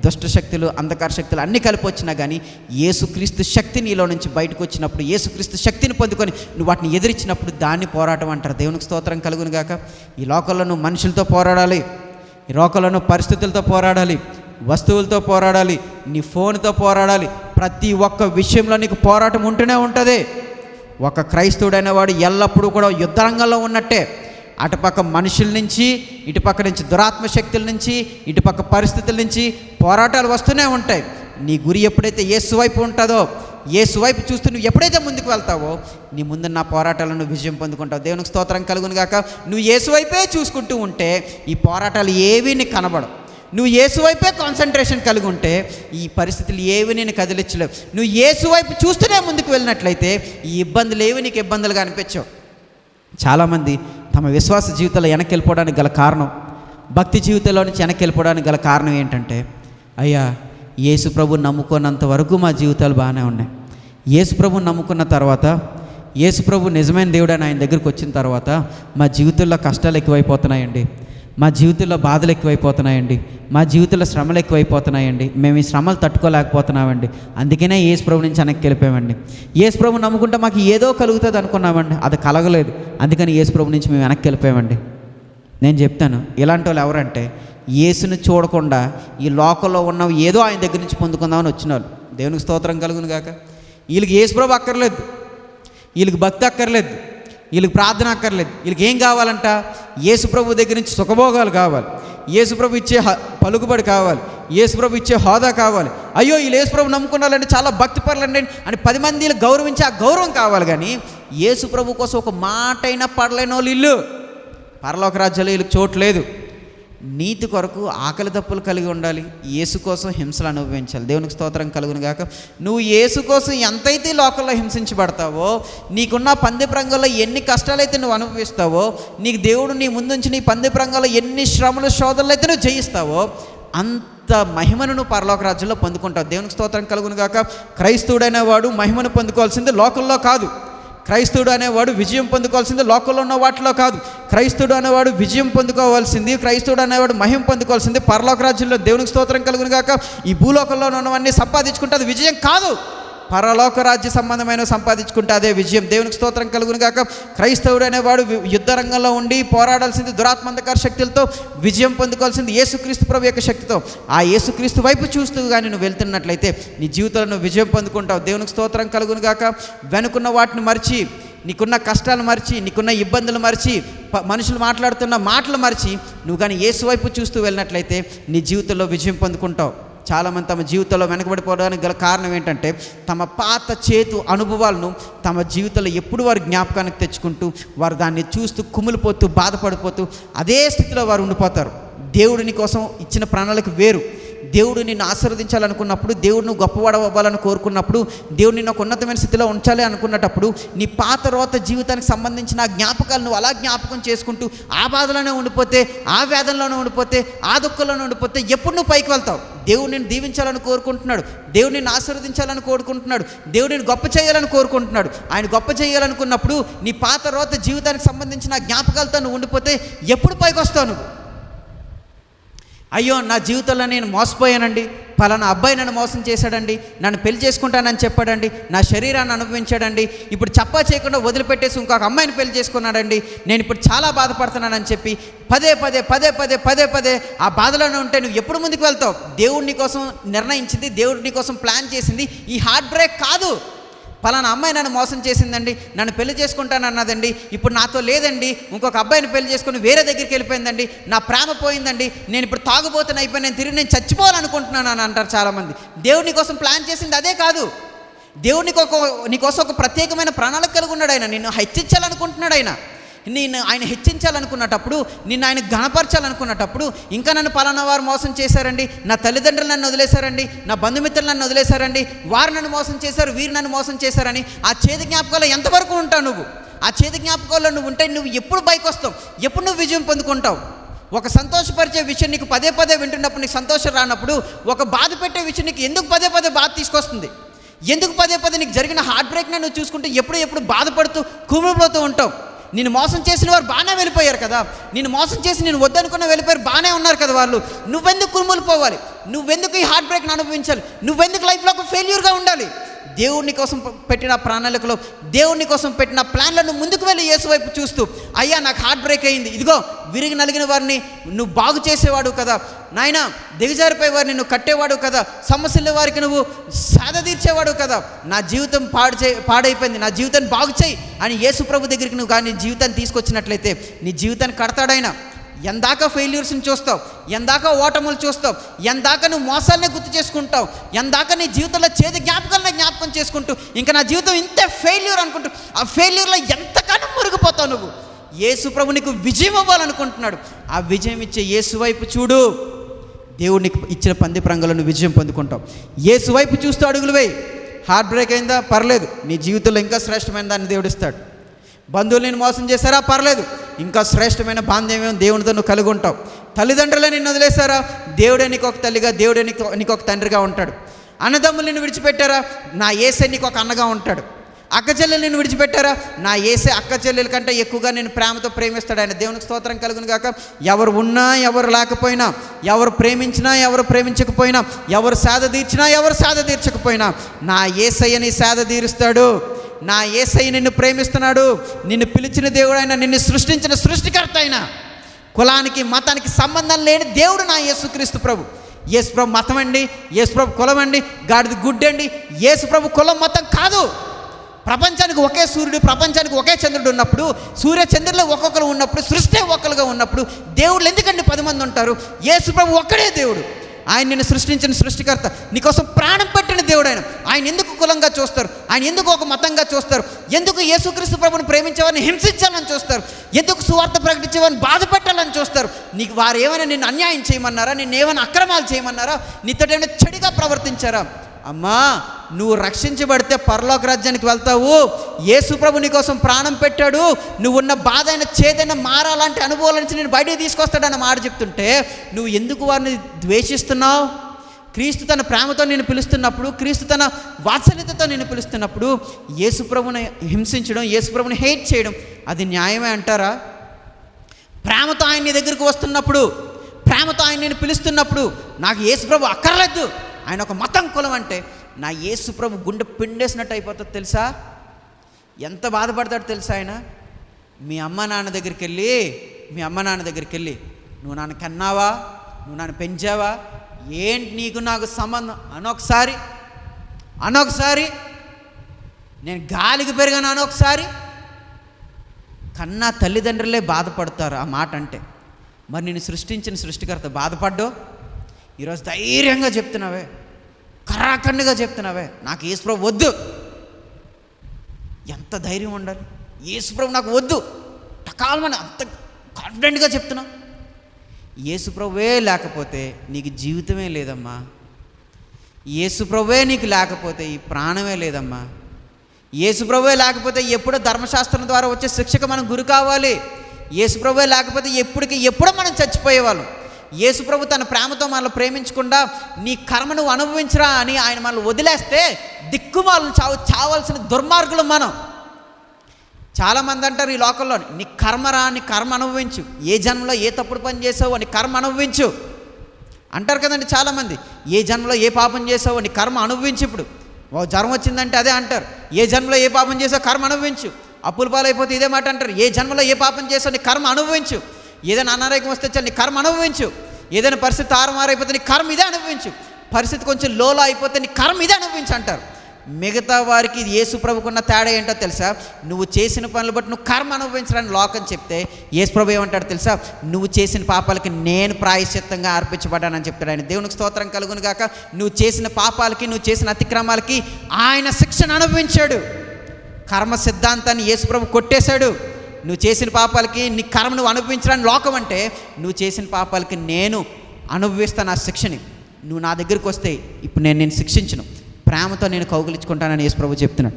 దుష్ట శక్తులు, అంధకార శక్తులు అన్నీ కలిపి వచ్చినా కానీ యేసుక్రీస్తు శక్తి నీలో నుంచి బయటకు వచ్చినప్పుడు, యేసుక్రీస్తు శక్తిని పొందుకొని నువ్వు వాటిని ఎదిరించినప్పుడు దాన్ని పోరాటం అంటారు. దేవునికి స్తోత్రం కలుగును గాక. ఈ లోకంలో నువ్వు మనుషులతో పోరాడాలి, ఈ లోకంలో నువ్వు పరిస్థితులతో పోరాడాలి, వస్తువులతో పోరాడాలి, నీ ఫోన్తో పోరాడాలి. ప్రతి ఒక్క విషయంలో నీకు పోరాటం ఉంటూనే ఉంటుంది. ఒక క్రైస్తవుడైన వాడు ఎల్లప్పుడూ కూడా యుద్ధరంగంలో ఉన్నట్టే. అటుపక్క మనుషుల నుంచి, ఇటుపక్క నుంచి దురాత్మ శక్తుల నుంచి, ఇటుపక్క పరిస్థితుల నుంచి పోరాటాలు వస్తూనే ఉంటాయి. నీ గురి ఎప్పుడైతే యేసు వైపు ఉంటుందో, యేసు వైపు చూస్తూ నువ్వు ఎప్పుడైతే ముందుకు వెళ్తావో నీ ముందున్న పోరాటాలను నువ్వు విజయం పొందుకుంటావు. దేవునికి స్తోత్రం కలుగును గాక. నువ్వు యేసు వైపే చూసుకుంటూ ఉంటే ఈ పోరాటాలు ఏవీ నీకు కనబడవు. నువ్వు యేసు వైపే కాన్సన్ట్రేషన్ కలిగి ఉంటే ఈ పరిస్థితులు ఏవి నేను కదిలించలేవు. నువ్వు యేసు వైపు చూస్తూనే ముందుకు వెళ్ళినట్లయితే ఈ ఇబ్బందులు ఏవి నీకు ఇబ్బందులుగా అనిపించవు. చాలామంది తమ విశ్వాస జీవితంలో వెనక్కి వెళ్ళిపోవడానికి గల కారణం, భక్తి జీవితంలో నుంచి వెనక్కి వెళ్ళిపోవడానికి గల కారణం ఏంటంటే, అయ్యా యేసు ప్రభుని నమ్ముకున్నంత వరకు మా జీవితాలు బాగానే ఉన్నాయి, యేసు ప్రభుని నమ్ముకున్న తర్వాత, యేసు ప్రభు నిజమైన దేవుడు అని ఆయన దగ్గరికి వచ్చిన తర్వాత మా జీవితంలో కష్టాలు ఎక్కువైపోతున్నాయండి, మా జీవితంలో బాధలు ఎక్కువైపోతున్నాయండి, మా జీవితంలో శ్రమలు ఎక్కువైపోతున్నాయండి, మేము ఈ శ్రమలు తట్టుకోలేకపోతున్నామండి, అందుకనే యేసు ప్రభు నుంచి వెనక్కి వెళ్ళిపోయామండి. యేసు ప్రభు నమ్ముకుంటే మాకు ఏదో కలుగుతుంది అనుకున్నామండి, అది కలగలేదు, అందుకని యేసు ప్రభు నుంచి మేము వెనక్కి వెళ్ళిపోయామండి. నేను చెప్తాను, ఇలాంటి వాళ్ళు ఎవరంటే యేసుని చూడకుండా ఈ లోకంలో ఉన్న ఏదో ఆయన దగ్గర నుంచి పొందుకుందామని వచ్చిన వాళ్ళు. దేవునికి స్తోత్రం కలుగును గాక. వీళ్ళకి యేసు ప్రభు అక్కర్లేదు, వీళ్ళకి భక్తి అక్కర్లేదు, వీళ్ళకి ప్రార్థన అక్కర్లేదు. వీళ్ళకి ఏం కావాలంట? యేసు ప్రభు దగ్గర నుంచి సుఖభోగాలు కావాలి, యేసు ప్రభు ఇచ్చే పలుకుబడి కావాలి, యేసు ప్రభు ఇచ్చే హోదా కావాలి. అయ్యో వీళ్ళు యేసు ప్రభు నమ్ముకున్నారంటే చాలా భక్తి పరులండి అని 10 మంది గౌరవించే ఆ గౌరవం కావాలి. కానీ యేసు ప్రభు కోసం ఒక మాట అయినా పడలేని వాళ్ళు ఇల్లు పరలోక రాజ్యాలు వీళ్ళకి చోటు లేదు. నీతి కొరకు ఆకలి దప్పులు కలిగి ఉండాలి, యేసు కోసం హింసలు అనుభవించాలి. దేవునికి స్తోత్రం కలుగును గాక. నువ్వు యేసు కోసం ఎంతైతే లోకంలో హింసించబడతావో, నీకున్న పందెపు రంగంలో ఎన్ని కష్టాలైతే నువ్వు అనుభవిస్తావో, నీకు దేవుడు నీ ముందుంచి నీ పందెపు రంగంలో ఎన్ని శ్రమలు శోధనలు అయితే నువ్వు జయిస్తావో అంత మహిమను నువ్వు పరలోక రాజ్యంలో పొందుకుంటావు. దేవునికి స్తోత్రం కలుగును గాక. క్రైస్తవుడైన వాడు మహిమను పొందుకోవాల్సింది లోకంలో కాదు, క్రైస్తవుడు అనేవాడు విజయం పొందుకోవాల్సింది లోకంలో ఉన్న వాటిలో కాదు. క్రైస్తవుడు అనేవాడు విజయం పొందుకోవాల్సింది, క్రైస్తవుడు అనేవాడు మహిమ పొందుకోవాల్సింది పరలోక రాజ్యంలో. దేవునికి స్తోత్రం కలుగును గాక. ఈ భూలోకంలో ఉన్నవన్నీ సంపాదించుకుంటే అది విజయం కాదు, పరలోక రాజ్య సంబంధమైన సంపాదించుకుంటే అదే విజయం. దేవునికి స్తోత్రం కలుగును గాక. క్రైస్తవుడు అనేవాడు యుద్ధ రంగంలో ఉండి పోరాడాల్సింది దురాత్మంధకార శక్తులతో, విజయం పొందుకోవాల్సింది యేసుక్రీస్తు ప్రభు యొక్క శక్తితో. ఆ యేసుక్రీస్తు వైపు చూస్తూ కానీ నువ్వు వెళ్తున్నట్లయితే నీ జీవితంలో నువ్వు విజయం పొందుకుంటావు. దేవునికి స్తోత్రం కలుగును గాక. వెనుకున్న వాటిని మరిచి, నీకున్న కష్టాలు మరిచి, నీకున్న ఇబ్బందులు మరిచి, మనుషులు మాట్లాడుతున్న మాటలు మరిచి నువ్వు కానీ యేసు వైపు చూస్తూ వెళ్ళినట్లయితే నీ జీవితంలో విజయం పొందుకుంటావు. చాలామంది తమ జీవితంలో వెనకబడిపోవడానికి గల కారణం ఏంటంటే తమ పాత చేతు అనుభవాలను తమ జీవితంలో ఎప్పుడు వారు జ్ఞాపకానికి తెచ్చుకుంటూ వారు దాన్ని చూస్తూ కుమిలిపోతూ బాధపడిపోతూ అదే స్థితిలో వారు ఉండిపోతారు. దేవుడిని కోసం ఇచ్చిన ప్రణాళిక వేరు. దేవుడు నిన్ను ఆశీర్వదించాలనుకున్నప్పుడు, దేవుడు నువ్వు గొప్పవాడు అవ్వాలని కోరుకున్నప్పుడు, దేవుడు నిన్ను ఒక ఉన్నతమైన స్థితిలో ఉంచాలి అనుకున్నప్పుడు నీ పాత రోత జీవితానికి సంబంధించిన ఆ జ్ఞాపకాలు నువ్వు అలా జ్ఞాపకం చేసుకుంటూ ఆ బాధలోనే ఉండిపోతే, ఆ వేదనలోనే ఉండిపోతే, ఆ దుఃఖంలోనే ఉండిపోతే ఎప్పుడు నువ్వు పైకి వెళ్తావు? దేవుడు నిన్ను దీవించాలని కోరుకుంటున్నాడు, దేవుడు నిన్ను ఆశీర్వదించాలని కోరుకుంటున్నాడు, దేవుడు నిన్ను గొప్ప చేయాలని కోరుకుంటున్నాడు. ఆయన గొప్ప చేయాలనుకున్నప్పుడు నీ పాత రోత జీవితానికి సంబంధించిన ఆ జ్ఞాపకాలతో నువ్వు ఉండిపోతే ఎప్పుడు పైకి వస్తావు నువ్వు? అయ్యో నా జీవితంలో నేను మోసపోయానండి, పలానా అబ్బాయి నన్ను మోసం చేశాడండి, నన్ను పెళ్లి చేసుకుంటానని చెప్పాడండి, నా శరీరాన్ని అనుభవించాడండి, ఇప్పుడు చెప్పా చేయకుండా వదిలిపెట్టేసి ఇంకొక అమ్మాయిని పెళ్లి చేసుకున్నాడండి, నేను ఇప్పుడు చాలా బాధపడుతున్నానని చెప్పి పదే పదే పదే పదే పదే పదే ఆ బాధలోనే ఉంటే నువ్వు ఎప్పుడు ముందుకు వెళ్తావు? దేవుడు నీ కోసం నిర్ణయించింది, దేవుడు నీ కోసం ప్లాన్ చేసింది ఈ హార్ట్ బ్రేక్ కాదు. పలానా అమ్మాయి నన్ను మోసం చేసిందండి, నన్ను పెళ్లి చేసుకుంటానన్నదండి, ఇప్పుడు నాతో లేదండి, ఇంకొక అబ్బాయిని పెళ్లి చేసుకుని వేరే దగ్గరికి వెళ్ళిపోయిందండి, నా ప్రేమ పోయిందండి, నేను ఇప్పుడు తాగుబోతున్న అయిపోయి నేను తిరిగి నేను చచ్చిపోవాలనుకుంటున్నాను అని అంటారు చాలామంది. దేవుడు నీ కోసం ప్లాన్ చేసింది అదే కాదు. దేవుడు నీకోసం ఒక ప్రత్యేకమైన ప్రణాళిక కలిగి ఉన్నాడు. ఆయన నిన్ను హెచ్చించాలనుకుంటున్నాడు. ఆయన హెచ్చించాలనుకున్నప్పుడు, నిన్ను ఆయన ఘనపరచాలనుకున్నప్పుడు, ఇంకా నన్ను పలానా వారు మోసం చేశారండి, నా తల్లిదండ్రులు నన్ను వదిలేశారండి, నా బంధుమిత్రులు నన్ను వదిలేశారండి, వారు నన్ను మోసం చేశారు, వీరు నన్ను మోసం చేశారని ఆ చేదు జ్ఞాపకాల్లో ఎంతవరకు ఉంటావు నువ్వు? ఆ చేదు జ్ఞాపకాల్లో నువ్వు ఉంటే నువ్వు ఎప్పుడు పైకి వస్తావు? ఎప్పుడు నువ్వు విజయం పొందుకుంటావు? ఒక సంతోషపరిచే విషయం నీకు పదే పదే వింటున్నప్పుడు నీకు సంతోషం రానప్పుడు, ఒక బాధ పెట్టే విషయం నీకు ఎందుకు పదే పదే బాధ తీసుకొస్తుంది? ఎందుకు పదే పదే నీకు జరిగిన హార్ట్ బ్రేక్ని నువ్వు చూసుకుంటే ఎప్పుడు బాధపడుతూ కుమిలిపోతూ ఉంటావు? నిన్ను మోసం చేసిన వారు బాగానే వెళ్ళిపోయారు కదా, నిన్ను మోసం చేసి నేను వద్దనుకున్న వెళ్ళిపోయారు, బాగానే ఉన్నారు కదా వాళ్ళు. నువ్వెందుకు కుమిలిపోవాలి? నువ్వెందుకు ఈ హార్ట్ బ్రేక్ని అనుభవించాలి? నువ్వెందుకు లైఫ్లో ఒక ఫెయిల్యూర్గా ఉండాలి? దేవుని కోసం పెట్టిన ప్రణాళికలో, దేవుని కోసం పెట్టిన ప్లాన్లను ముందుకు వెళ్ళి యేసు వైపు చూస్తూ, అయ్యా నాకు హార్ట్ బ్రేక్ అయింది, ఇదిగో విరిగి నలిగిన వారిని నువ్వు బాగు చేసేవాడు కదా నాయనా, దిగజారిపోయే వారిని నువ్వు కట్టేవాడు కదా, సమస్యల వారికి నువ్వు సాధ తీర్చేవాడు కదా, నా జీవితం పాడైపోయింది, నా జీవితాన్ని బాగు చేయి అని యేసు ప్రభు దగ్గరికి నువ్వు కానీ జీవితాన్ని తీసుకొచ్చినట్లయితే నీ జీవితాన్ని కడతాడైనా. ఎందాక ఫెయిల్యూర్స్ని చూస్తావు, ఎందాక ఓటములు చూస్తావు, ఎందాక నువ్వు మోసాలనే గుర్తు చేసుకుంటావు, ఎందాక నీ జీవితంలో చేదు జ్ఞాపకాలనే జ్ఞాపకం చేసుకుంటూ ఇంకా నా జీవితం ఇంతే ఫెయిల్యూర్ అనుకుంటూ ఆ ఫెయిల్యూర్లో ఎంతగానో మురిగిపోతావు నువ్వు. యేసు ప్రభు నీకు విజయం ఇవ్వాలనుకుంటున్నాడు. ఆ విజయం ఇచ్చే యేసు వైపు చూడు. దేవుడు నీకు ఇచ్చిన పంది ప్రంగంలో నువ్వు విజయం పొందుకుంటావు. యేసు వైపు చూస్తూ అడుగులు వేయి. హార్ట్ బ్రేక్ అయిందా? పర్లేదు, నీ జీవితంలో ఇంకా శ్రేష్టమైన దాన్ని దేవుడు ఇస్తాడు. బంధువులు నేను మోసం చేశారా? పర్లేదు, ఇంకా శ్రేష్టమైన బాంధవ్యం దేవునితో నువ్వు కలిగి ఉంటావు. తల్లిదండ్రులే నిన్ను వదిలేశారా? దేవుడే నీకు ఒక తల్లిగా, దేవుడే నీకు ఒక తండ్రిగా ఉంటాడు. అన్నదమ్ములు నిన్ను విడిచిపెట్టారా? నా యేసే నీకు ఒక అన్నగా ఉంటాడు. అక్క చెల్లెలు నిన్ను విడిచిపెట్టారా? నా యేసే అక్క చెల్లెల కంటే ఎక్కువగా నేను ప్రేమతో ప్రేమిస్తాడు. ఆయన దేవునికి స్తోత్రం కలుగును గాక. ఎవరు ఉన్నా ఎవరు లేకపోయినా, ఎవరు ప్రేమించినా ఎవరు ప్రేమించకపోయినా, ఎవరు సాధ తీర్చినా ఎవరు సాధ తీర్చకపోయినా, నా యేసయ్య నీ సాధ తీరుస్తాడు. నా యేసయ్య నిన్ను ప్రేమిస్తున్నాడు. నిన్ను పిలిచిన దేవుడు అయినా, నిన్ను సృష్టించిన సృష్టికర్త అయినా, కులానికి మతానికి సంబంధం లేని దేవుడు నా యేసుక్రీస్తు ప్రభు. యేసు ప్రభు మతం అండి, యేసు ప్రభు కులం అండి, గాడిది గుడ్డండి. యేసు ప్రభు కులం మతం కాదు. ప్రపంచానికి ఒకే సూర్యుడు, ప్రపంచానికి ఒకే చంద్రుడు ఉన్నప్పుడు, సూర్య చంద్రుల్లో ఒక్కొక్కరు ఉన్నప్పుడు, సృష్టి ఒక్కరుగా ఉన్నప్పుడు దేవుళ్ళు ఎందుకండి 10 మంది ఉంటారు? యేసు ప్రభు ఒక్కడే దేవుడు. ఆయన నిన్ను సృష్టించిన సృష్టికర్త, నీకోసం ప్రాణం పెట్టిన దేవుడు. ఆయన ఎందుకు కులంగా చూస్తారు? ఆయన ఎందుకు ఒక మతంగా చూస్తారు? ఎందుకు యేసుక్రీస్తు ప్రభుని ప్రేమించేవారిని హింసించాలని చూస్తారు? ఎందుకు సువార్త ప్రకటించేవారిని బాధ పెట్టాలని చూస్తారు? నీకు వారు ఏమైనా నిన్ను అన్యాయం చేయమన్నారా? నిన్ను ఏమైనా అక్రమాలు చేయమన్నారా? నీతో ఏమైనా చెడుగా ప్రవర్తించారా? అమ్మా, నువ్వు రక్షించబడితే పరలోక రాజ్యానికి వెళ్తావు. యేసు ప్రభు నీ కోసం ప్రాణం పెట్టాడు. నువ్వున్న బాధ అయిన చేదైనా మారాలంటే అనుభవాల నుంచి నేను బయటికి తీసుకొస్తాడన్న మాట చెప్తుంటే నువ్వు ఎందుకు వారిని ద్వేషిస్తున్నావు? క్రీస్తు తన ప్రేమతో నేను పిలుస్తున్నప్పుడు, క్రీస్తు తన వాత్సల్యతతో నేను పిలుస్తున్నప్పుడు యేసు ప్రభుని హింసించడం, యేసు ప్రభుని హేట్ చేయడం అది న్యాయమే అంటారా? ప్రేమతో ఆయన నీ దగ్గరికి వస్తున్నప్పుడు, ప్రేమతో ఆయన నేను పిలుస్తున్నప్పుడు నాకు యేసు ప్రభు అక్కర్లేదు, ఆయన ఒక మతం కులం అంటే నా యేసు ప్రభు గుండె పిండేసినట్టు అయిపోతుంది తెలుసా? ఎంత బాధపడతాడు తెలుసా ఆయన? మీ అమ్మ నాన్న దగ్గరికి వెళ్ళి నువ్వు నాన్న కన్నావా, నువ్వు నాన్న పెంచావా, ఏంటి నీకు నాకు సంబంధం అనొకసారి నేను గాలికి పెరిగాను అనొకసారి. కన్నా తల్లిదండ్రులే బాధపడతారు ఆ మాట అంటే. మరి నేను సృష్టించిన సృష్టికర్త బాధపడ్డో? ఈరోజు ధైర్యంగా చెప్తున్నావే, కరాఖండిగా చెప్తున్నావే నాకు యేసుప్రభు వద్దు. ఎంత ధైర్యం ఉండాలి? యేసుప్రభు నాకు వద్దు టకాల్మని అంత కాన్ఫిడెంట్గా చెప్తున్నావు. యేసుప్రభువే లేకపోతే నీకు జీవితమే లేదమ్మా. యేసుప్రభువే నీకు లేకపోతే ఈ ప్రాణమే లేదమ్మా. యేసుప్రభువే లేకపోతే ఎప్పుడో ధర్మశాస్త్రం ద్వారా వచ్చే శిక్షకు మనం గురి కావాలి. యేసుప్రభువే లేకపోతే ఎప్పుడో మనం చచ్చిపోయేవాళ్ళం. యేసుప్రభు తన ప్రేమతో మనల్ని ప్రేమించకుండా నీ కర్మ నువ్వు అనుభవించరా అని ఆయన మనల్ని వదిలేస్తే దిక్కుమాలను చావాల్సిన దుర్మార్గులు మనం. చాలామంది అంటారు ఈ లోకంలో, నీ కర్మరా, నీ కర్మ అనుభవించు, ఏ జన్మలో ఏ తప్పుడు పని చేసావో నీ కర్మ అనుభవించు అంటారు కదండి చాలామంది. ఏ జన్మలో ఏ పాపం చేసావో నీ కర్మ అనుభవించు. ఇప్పుడు జ్వరం వచ్చిందంటే అదే అంటారు, ఏ జన్మలో ఏ పాపం చేసావో కర్మ అనుభవించు. అప్పుల పాలైపోతే ఇదే మాట అంటారు, ఏ జన్మలో ఏ పాపం చేసావో నీ కర్మ అనుభవించు. ఏదైనా అనారోగ్యం వస్తే చాలు నీ కర్మ అనుభవించు. ఏదైనా పరిస్థితి తారుమారైపోతే నీ కర్మ ఇదే అనుభవించు. పరిస్థితి కొంచెం లోలో అయిపోతే నీ కర్మ ఇదే అనుభవించు అంటారు. మిగతా వారికి యేసు ప్రభుకున్న తేడా ఏంటో తెలుసా? నువ్వు చేసిన పనులు బట్టి నువ్వు కర్మ అనుభవించడానికి లోకం చెప్తే, యేసు ప్రభు ఏమంటాడు తెలుసా? నువ్వు చేసిన పాపాలకి నేను ప్రాయశ్చిత్తంగా అర్పించబడ్డానని చెప్తాడు ఆయన. దేవునికి స్తోత్రం కలుగును గాక. నువ్వు చేసిన పాపాలకి, నువ్వు చేసిన అతిక్రమాలకి ఆయన శిక్షను అనుభవించాడు. కర్మ సిద్ధాంతాన్ని యేసు ప్రభు కొట్టేశాడు. నువ్వు చేసిన పాపాలకి నీ కర్మ నువ్వు అనుభవించడానికి లోకం అంటే, నువ్వు చేసిన పాపాలకి నేను అనుభవిస్తాను ఆ శిక్షని. నువ్వు నా దగ్గరికి వస్తే ఇప్పుడు నేను శిక్షించను, ప్రేమతో నేను కౌగిలించుకుంటానని యేసు ప్రభు చెప్తున్నాడు.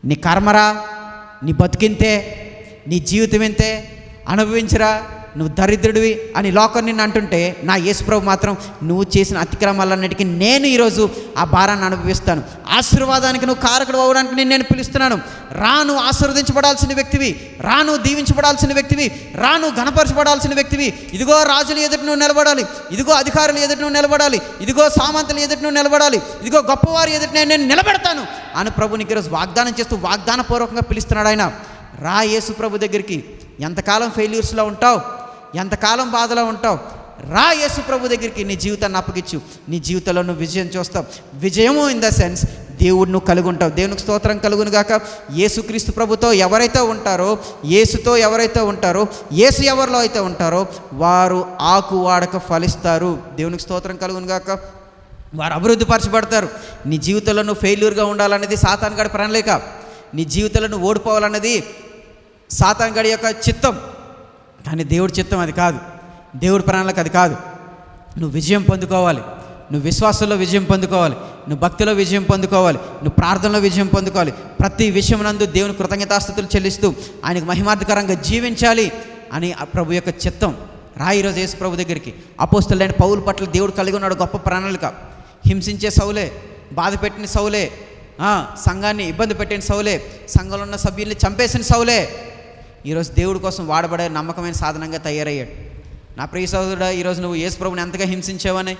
నీ కర్మరా, నీ బతికింతే, నీ జీవితం ఇంతే, అనుభవించరా, నువ్వు దరిద్రుడివి అని లోకం నిన్ను అంటుంటే, నా యేసు ప్రభు మాత్రం నువ్వు చేసిన అతిక్రమాలన్నిటికీ నేను ఈరోజు ఆ భారాన్ని అనుభవిస్తాను. ఆశీర్వాదానికి నువ్వు కారకుడు అవ్వడానికి నేను పిలుస్తున్నాను. రాను ఆశీర్వదించబడాల్సిన వ్యక్తివి, రాను దీవించబడాల్సిన వ్యక్తివి, రాను ఘనపరచబడాల్సిన వ్యక్తివి. ఇదిగో రాజుల ఎదుట నువ్వు నిలబడాలి, ఇదిగో అధికారుల ఎదుట నువ్వు నిలబడాలి, ఇదిగో సామంతుల ఎదుట నువ్వు నిలబడాలి, ఇదిగో గొప్పవారి ఎదుట నేను నిలబెడతాను అని ప్రభు నీకు ఈరోజు వాగ్దానం చేస్తూ వాగ్దానపూర్వకంగా పిలుస్తున్నాడు ఆయన. రా యేసు ప్రభు దగ్గరికి. ఎంతకాలం ఫెయిల్యూర్స్లో ఉంటావు, ఎంతకాలం బాధలో ఉంటావు, రా యేసు ప్రభు దగ్గరికి. నీ జీవితాన్ని అప్పగించు, నీ జీవితంలో నువ్వు విజయం చూస్తావు. విజయము ఇన్ ద సెన్స్ దేవుడు నువ్వు కలిగి ఉంటావు. దేవునికి స్తోత్రం కలుగును గాక. యేసుక్రీస్తు ప్రభుతో ఎవరైతే ఉంటారో, యేసుతో ఎవరైతే ఉంటారో, యేసు ఎవరిలో అయితే ఉంటారో వారు ఆకు వాడక ఫలిస్తారు. దేవునికి స్తోత్రం కలుగును గాక. వారు అభివృద్ధి పరచబడతారు. నీ జీవితంలో నువ్వు ఫెయిల్యూర్గా ఉండాలనేది సాతాను గడి ప్రణాళిక. నీ జీవితంలో నువ్వు ఓడిపోవాలన్నది సాతాను గడి యొక్క చిత్తం. కానీ దేవుడి చిత్తం అది కాదు, దేవుడి ప్రణాళిక అది కాదు. నువ్వు విజయం పొందుకోవాలి, నువ్వు విశ్వాసంలో విజయం పొందుకోవాలి, నువ్వు భక్తిలో విజయం పొందుకోవాలి, నువ్వు ప్రార్థనలో విజయం పొందుకోవాలి. ప్రతి విషయమునందు దేవుని కృతజ్ఞతాస్తుతులు చెల్లిస్తూ ఆయనకు మహిమార్థకరంగా జీవించాలి అని ఆ ప్రభు యొక్క చిత్తం. రా ఈరోజు యేసు ప్రభు దగ్గరికి. అపోస్తలుడైన పౌలు పట్ల దేవుడు కలిగి ఉన్నాడు గొప్ప ప్రణాళిక. హింసించే సౌలే, బాధ పెట్టిన సౌలే, సంఘాన్ని ఇబ్బంది పెట్టిన సౌలే, సంఘంలో ఉన్న సభ్యుల్ని చంపేసిన సౌలే ఈరోజు దేవుడి కోసం వాడబడే నమ్మకమైన సాధనంగా తయారయ్యాడు. నా ప్రియ సోదరుడా, ఈరోజు నువ్వు యేసు ప్రభుని ఎంతగా హింసించావని,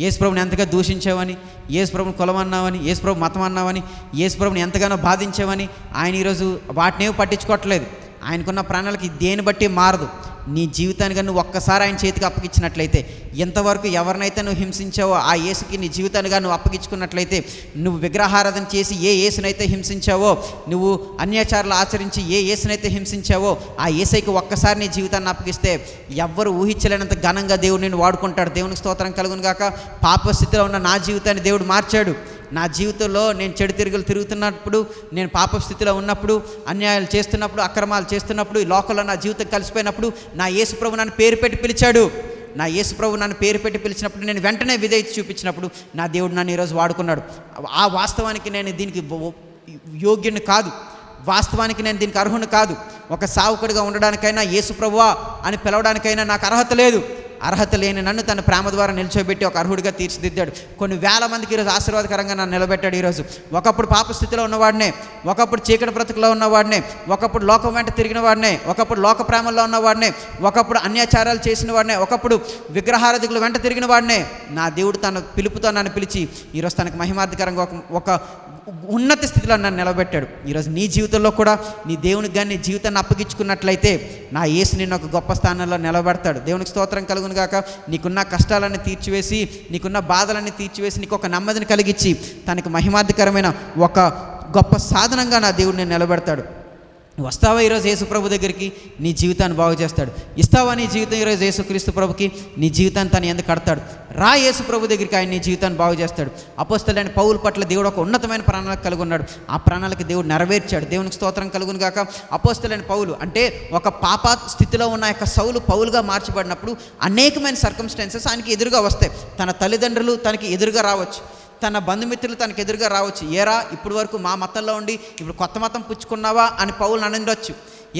యేసు ప్రభుని ఎంతగా దూషించావని, యేసు ప్రభుని కులం అన్నావని, యేసు ప్రభు మతం అన్నావని, యేసు ప్రభుని ఎంతగానో బాధించావని ఆయన ఈరోజు వాటినేవి పట్టించుకోవట్లేదు. ఆయనకున్న ప్రాణాలకి దేని బట్టి మారదు. నీ జీవితానికి నువ్వు ఒక్కసారి ఆయన చేతికి అప్పగించినట్లయితే, ఎంతవరకు ఎవరినైతే నువ్వు హింసించావో ఆ యేసుకి నీ జీవితానిగా నువ్వు అప్పగించుకున్నట్లయితే, నువ్వు విగ్రహారాధన చేసి ఏ యేసునైతే హింసించావో, నువ్వు అన్యాచారాలు ఆచరించి ఏ యేసునైతే హింసించావో ఆ యేసైకి ఒక్కసారి నీ జీవితాన్ని అప్పగిస్తే ఎవ్వరు ఊహించలేనంత ఘనంగా దేవుడు నిన్ను వాడుకుంటాడు. దేవునికి స్తోత్రం కలుగును గాక. పాప స్థితిలో ఉన్న నా జీవితాన్ని దేవుడు మార్చాడు. నా జీవితంలో నేను చెడు తిరుగుతున్నప్పుడు, నేను పాప స్థితిలో ఉన్నప్పుడు, అన్యాయాలు చేస్తున్నప్పుడు, అక్రమాలు చేస్తున్నప్పుడు, ఈ లోకంలో నా జీవితం కలిసిపోయినప్పుడు నా యేసు ప్రభు నన్ను పేరు పెట్టి పిలిచాడు. నా యేసు ప్రభు నన్ను పేరు పెట్టి పిలిచినప్పుడు నేను వెంటనే విధేయత చూపించినప్పుడు నా దేవుడు నన్ను ఈరోజు వాడుకున్నాడు. ఆ వాస్తవానికి నేను దీనికి యోగ్యుని కాదు, వాస్తవానికి నేను దీనికి అర్హుని కాదు. ఒక సావుకుడిగా ఉండడానికైనా, యేసు ప్రభువా అని పిలవడానికైనా నాకు అర్హత లేదు. అర్హత లేని నన్ను తన ప్రేమ ద్వారా నిల్చోబెట్టి ఒక అర్హుడిగా తీర్చిదిద్దాడు. కొన్ని వేల మందికి ఈరోజు ఆశీర్వాదకరంగా నన్ను నిలబెట్టాడు. ఈరోజు ఒకప్పుడు పాప స్థితిలో ఉన్నవాడినే, ఒకప్పుడు చీకటి బ్రతుకులో ఉన్నవాడినే, ఒకప్పుడు లోకం వెంట తిరిగిన వాడినే, ఒకప్పుడు లోక ప్రేమల్లో ఉన్నవాడినే, ఒకప్పుడు అన్యాచారాలు చేసిన వాడినే, ఒకప్పుడు విగ్రహారాధికుల వెంట తిరిగిన వాడినే నా దేవుడు తన పిలుపుతో నన్ను పిలిచి ఈరోజు తనకు మహిమార్థకరంగా ఒక ఉన్నత స్థితిలో నన్ను నిలబెట్టాడు. ఈరోజు నీ జీవితంలో కూడా నీ దేవునికి కానీ నీ జీవితాన్ని అప్పగించుకున్నట్లయితే నా యేసు నిన్ను ఒక గొప్ప స్థానంలో నిలబెడతాడు. దేవునికి స్తోత్రం కలుగును గాక. నీకున్న కష్టాలన్నీ తీర్చివేసి, నీకున్న బాధలన్నీ తీర్చివేసి, నీకు ఒక నెమ్మదిని కలిగించి తనకు మహిమార్థకరమైన ఒక గొప్ప సాధనంగా నా దేవుడు నేను నిలబెడతాడు. వస్తావా ఈరోజు యేసు ప్రభు దగ్గరికి? నీ జీవితాన్ని బాగు చేస్తాడు. ఇస్తావా నీ జీవితం ఈరోజు యేసుక్రీస్తు ప్రభుకి? నీ జీవితాన్ని తను ఎందుకు కడతాడు. రా యేసు ప్రభు దగ్గరికి, ఆయన నీ జీవితాన్ని బాగు చేస్తాడు. అపోస్తలుడైన పౌలు పట్ల దేవుడు ఒక ఉన్నతమైన ప్రణాళిక కలిగి ఉన్నాడు. ఆ ప్రణాళిక దేవుడు నెరవేర్చాడు. దేవునికి స్తోత్రం కలుగును గాక. అపోస్తలుడైన పౌలు అంటే ఒక పాప స్థితిలో ఉన్న యొక్క సౌలు పౌలుగా మార్చబడినప్పుడు అనేకమైన సర్కమ్స్టాన్సెస్ ఆయనకి ఎదురుగా వస్తాయి. తన తల్లిదండ్రులు తనకి ఎదురుగా రావచ్చు, తన బంధుమిత్రులు తనకు ఎదురుగా రావచ్చు. ఏరా ఇప్పుడు వరకు మా మతంలో ఉండి ఇప్పుడు కొత్త మతం పుచ్చుకున్నావా అని పౌలు అనొచ్చు.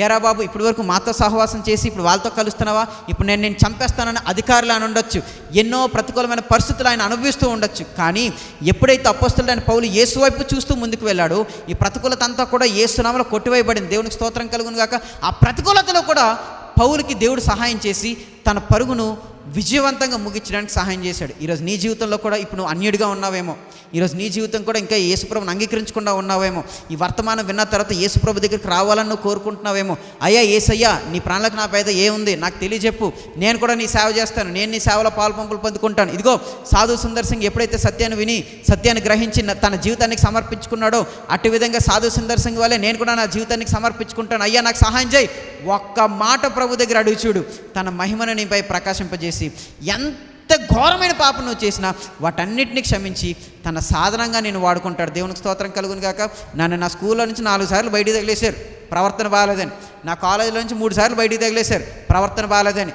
ఏరా బాబు ఇప్పుడు వరకు మాతో సహవాసం చేసి ఇప్పుడు వాళ్ళతో కలుస్తున్నావా, ఇప్పుడు నేను చంపేస్తానని అధికారులు అని ఉండొచ్చు. ఎన్నో ప్రతికూలమైన పరిస్థితులు ఆయన అనుభవిస్తూ ఉండొచ్చు. కానీ ఎప్పుడైతే అపోస్తలుడైన పౌలు యేసు వైపు చూస్తూ ముందుకు వెళ్ళాడో ఈ ప్రతికూలత అంతా కూడా యేసు నామములో కొట్టివేయబడింది. దేవునికి స్తోత్రం కలుగును గాక. ఆ ప్రతికూలతలో కూడా పౌలుకి దేవుడు సహాయం చేసి తన పరుగును విజయవంతంగా ముగించడానికి సహాయం చేశాడు. ఈరోజు నీ జీవితంలో కూడా ఇప్పుడు నువ్వు అన్యుడిగా ఉన్నావేమో, ఈరోజు నీ జీవితం కూడా ఇంకా యేసుప్రభుని అంగీకరించకుండా ఉన్నావేమో, ఈ వర్తమానం విన్న తర్వాత యేసుప్రభు దగ్గరికి రావాలని నువ్వు కోరుకుంటున్నావేమో. అయ్యా యేసయ్యా, నీ ప్రాణాలకు నా పేద ఏముంది నాకు తెలియజెప్పు, నేను కూడా నీ సేవ చేస్తాను, నేను నీ సేవలో పాలుపంపులు పొందుకుంటాను. ఇదిగో సాధు సుందర్ సింగ్ ఎప్పుడైతే సత్యాన్ని విని సత్యాన్ని గ్రహించి తన జీవితానికి సమర్పించుకున్నాడో, అట్టి విధంగా సాధు సుందర్ సింగ్ వల్లే నేను కూడా నా జీవితానికి సమర్పించుకుంటాను. అయ్యా నాకు సహాయం చేయి, ఒక్క మాట ప్రభు దగ్గర అడుగు చూడు, తన మహిమను నీపై ప్రకాశింపజేసి ఎంత ఘోరమైన పాపం నువ్వు చేసినా వాటన్నిటిని క్షమించి తన సాధనంగా నేను వాడుకుంటాడు. దేవునికి స్తోత్రం కలుగును గాక. నన్ను నా స్కూల్లో నుంచి 4 సార్లు బయటికి తగిలేశారు, ప్రవర్తన బాగాలేదని. నా కాలేజీలో నుంచి 3 సార్లు బయటికి తగిలేశారు, ప్రవర్తన బాగాలేదని.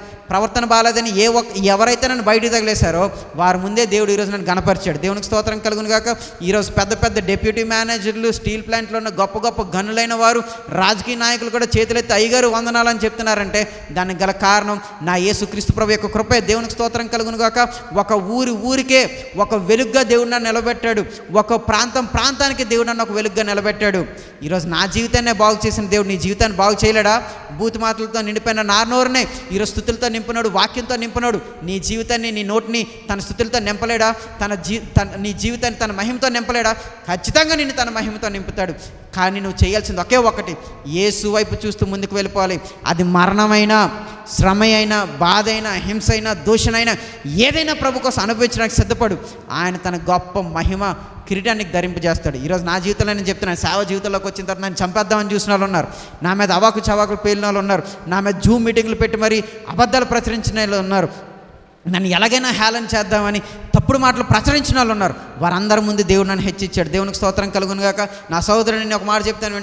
ఎవరైతే నన్ను బయటికి తగిలేశారో వారి ముందే దేవుడు ఈరోజు నన్ను గణపరిచాడు. దేవునికి స్తోత్రం కలుగును గాక. ఈరోజు పెద్ద పెద్ద డిప్యూటీ మేనేజర్లు, స్టీల్ ప్లాంట్లో ఉన్న గొప్ప గొప్ప గనులైన వారు, రాజకీయ నాయకులు కూడా చేతులెత్తి అయ్యగారు వందనాలని చెప్తున్నారంటే దానికి గల కారణం నా యేసుక్రీస్తు ప్రభు యొక్క కృపే. దేవునికి స్తోత్రం కలుగును గాక. ఒక ఊరికే ఒక వెలుగ్గా దేవుడు నన్ను నిలబెట్టాడు, ఒక ప్రాంతానికి దేవుడు నన్ను ఒక వెలుగ్గా నిలబెట్టాడు. ఈరోజు నా జీవితాన్నే బాగు చేసిన దేవుడు నీ జీవితాన్ని బాగు చేయలేడా? బూతు మాటలతో నిండిపోయిన నార్నోరునే ఈరోజు స్తుతులతో నింపున్నాడు, వాక్యంతో నింపున్నాడు. నీ జీవితాన్ని, నీ నోటిని తన స్తుతులతో నింపలేడా? నీ జీవితాన్ని తన మహిమతో నింపలేడా? ఖచ్చితంగా నిన్ను తన మహిమతో నింపుతాడు. కానీ నువ్వు చేయాల్సింది ఒకే ఒకటి, యేసు వైపు చూస్తూ ముందుకు వెళ్ళిపోవాలి. అది మరణమైనా, శ్రమ అయినా, బాధ అయినా, హింస అయినా, దూషణైనా, ఏదైనా ప్రభు కోసం అనుభవించడానికి సిద్ధపడు. ఆయన తన గొప్ప మహిమ కిరీటానికి ధరింపజేస్తాడు. ఈరోజు నా జీవితంలో నేను చెప్తున్నాను, సేవ జీవితంలోకి వచ్చిన తర్వాత నన్ను చంపేద్దామని చూసిన వాళ్ళు ఉన్నారు, నా మీద అవాకు చవాకులు పేలిన వాళ్ళు ఉన్నారు, నా మీద జూమ్ మీటింగ్లు పెట్టి మరి అబద్ధాలు ప్రచురించిన వాళ్ళు ఉన్నారు, నన్ను ఎలాగైనా హేళన చేద్దామని తప్పుడు మాటలు ప్రచురించిన వాళ్ళు ఉన్నారు. వారందరి ముందు దేవుడు నన్ను హెచ్చించాడు. దేవునికి స్తోత్రం కలుగును గాక. నా సహోదరుడు, నేను ఒక మాట చెప్తాను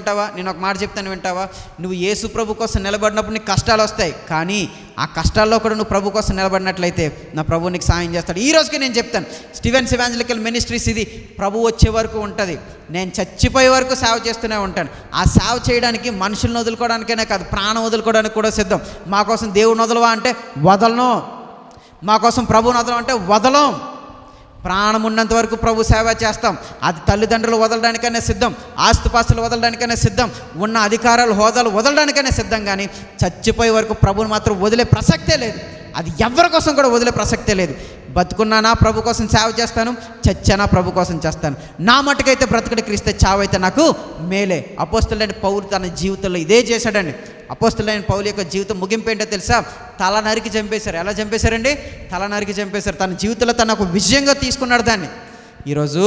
వింటావా? నువ్వు యేసు ప్రభు కోసం నిలబడినప్పుడు నీకు కష్టాలు వస్తాయి, కానీ ఆ కష్టాల్లో కూడా నువ్వు ప్రభు కోసం నిలబడినట్లయితే నా ప్రభు నీకు సాయం చేస్తాడు. ఈ రోజుకి నేను చెప్తాను, స్టీవెన్స్ ఎవాంజలికల్ మినిస్ట్రీస్ ఇది ప్రభు వచ్చే వరకు ఉంటుంది. నేను చచ్చిపోయే వరకు సేవ చేస్తూనే ఉంటాను. ఆ సేవ చేయడానికి మనుషులను వదులుకోవడానికైనా కాదు, ప్రాణం వదులుకోవడానికి కూడా సిద్ధం. మా కోసం దేవుడిని వదలవా అంటే వదలను, మా కోసం ప్రభువుని వదలం అంటే వదలం. ప్రాణం ఉన్నంత వరకు ప్రభు సేవ చేస్తాం. అది తల్లిదండ్రులు వదలడానికైనా సిద్ధం, ఆస్తుపాస్తులు వదలడానికైనా సిద్ధం, ఉన్న అధికారాలు, హోదాలు వదలడానికైనా సిద్ధం. కానీ చచ్చిపోయే వరకు ప్రభువుని మాత్రం వదిలే ప్రసక్తే లేదు. అది ఎవరి కోసం కూడా వదిలే ప్రసక్తే లేదు. బతుకున్నానా ప్రభు కోసం సేవ చేస్తాను, చచ్చానా ప్రభు కోసం చేస్తాను. నా మటుకైతే బ్రతుకుడు క్రీస్తే, చావైతే నాకు మేలే. అపోస్తలుడైన పౌలు తన జీవితంలో ఇదే చేశాడండి. అపోస్తలుడైన పౌలు యొక్క జీవితం ముగింపు ఏంటో తెలుసా? తల నరికి చంపేశారు. ఎలా చంపేశారండి? తల నరికి చంపేశారు. తన జీవితంలో తను ఒక విజయంగా తీసుకున్నాడు దాన్ని. ఈరోజు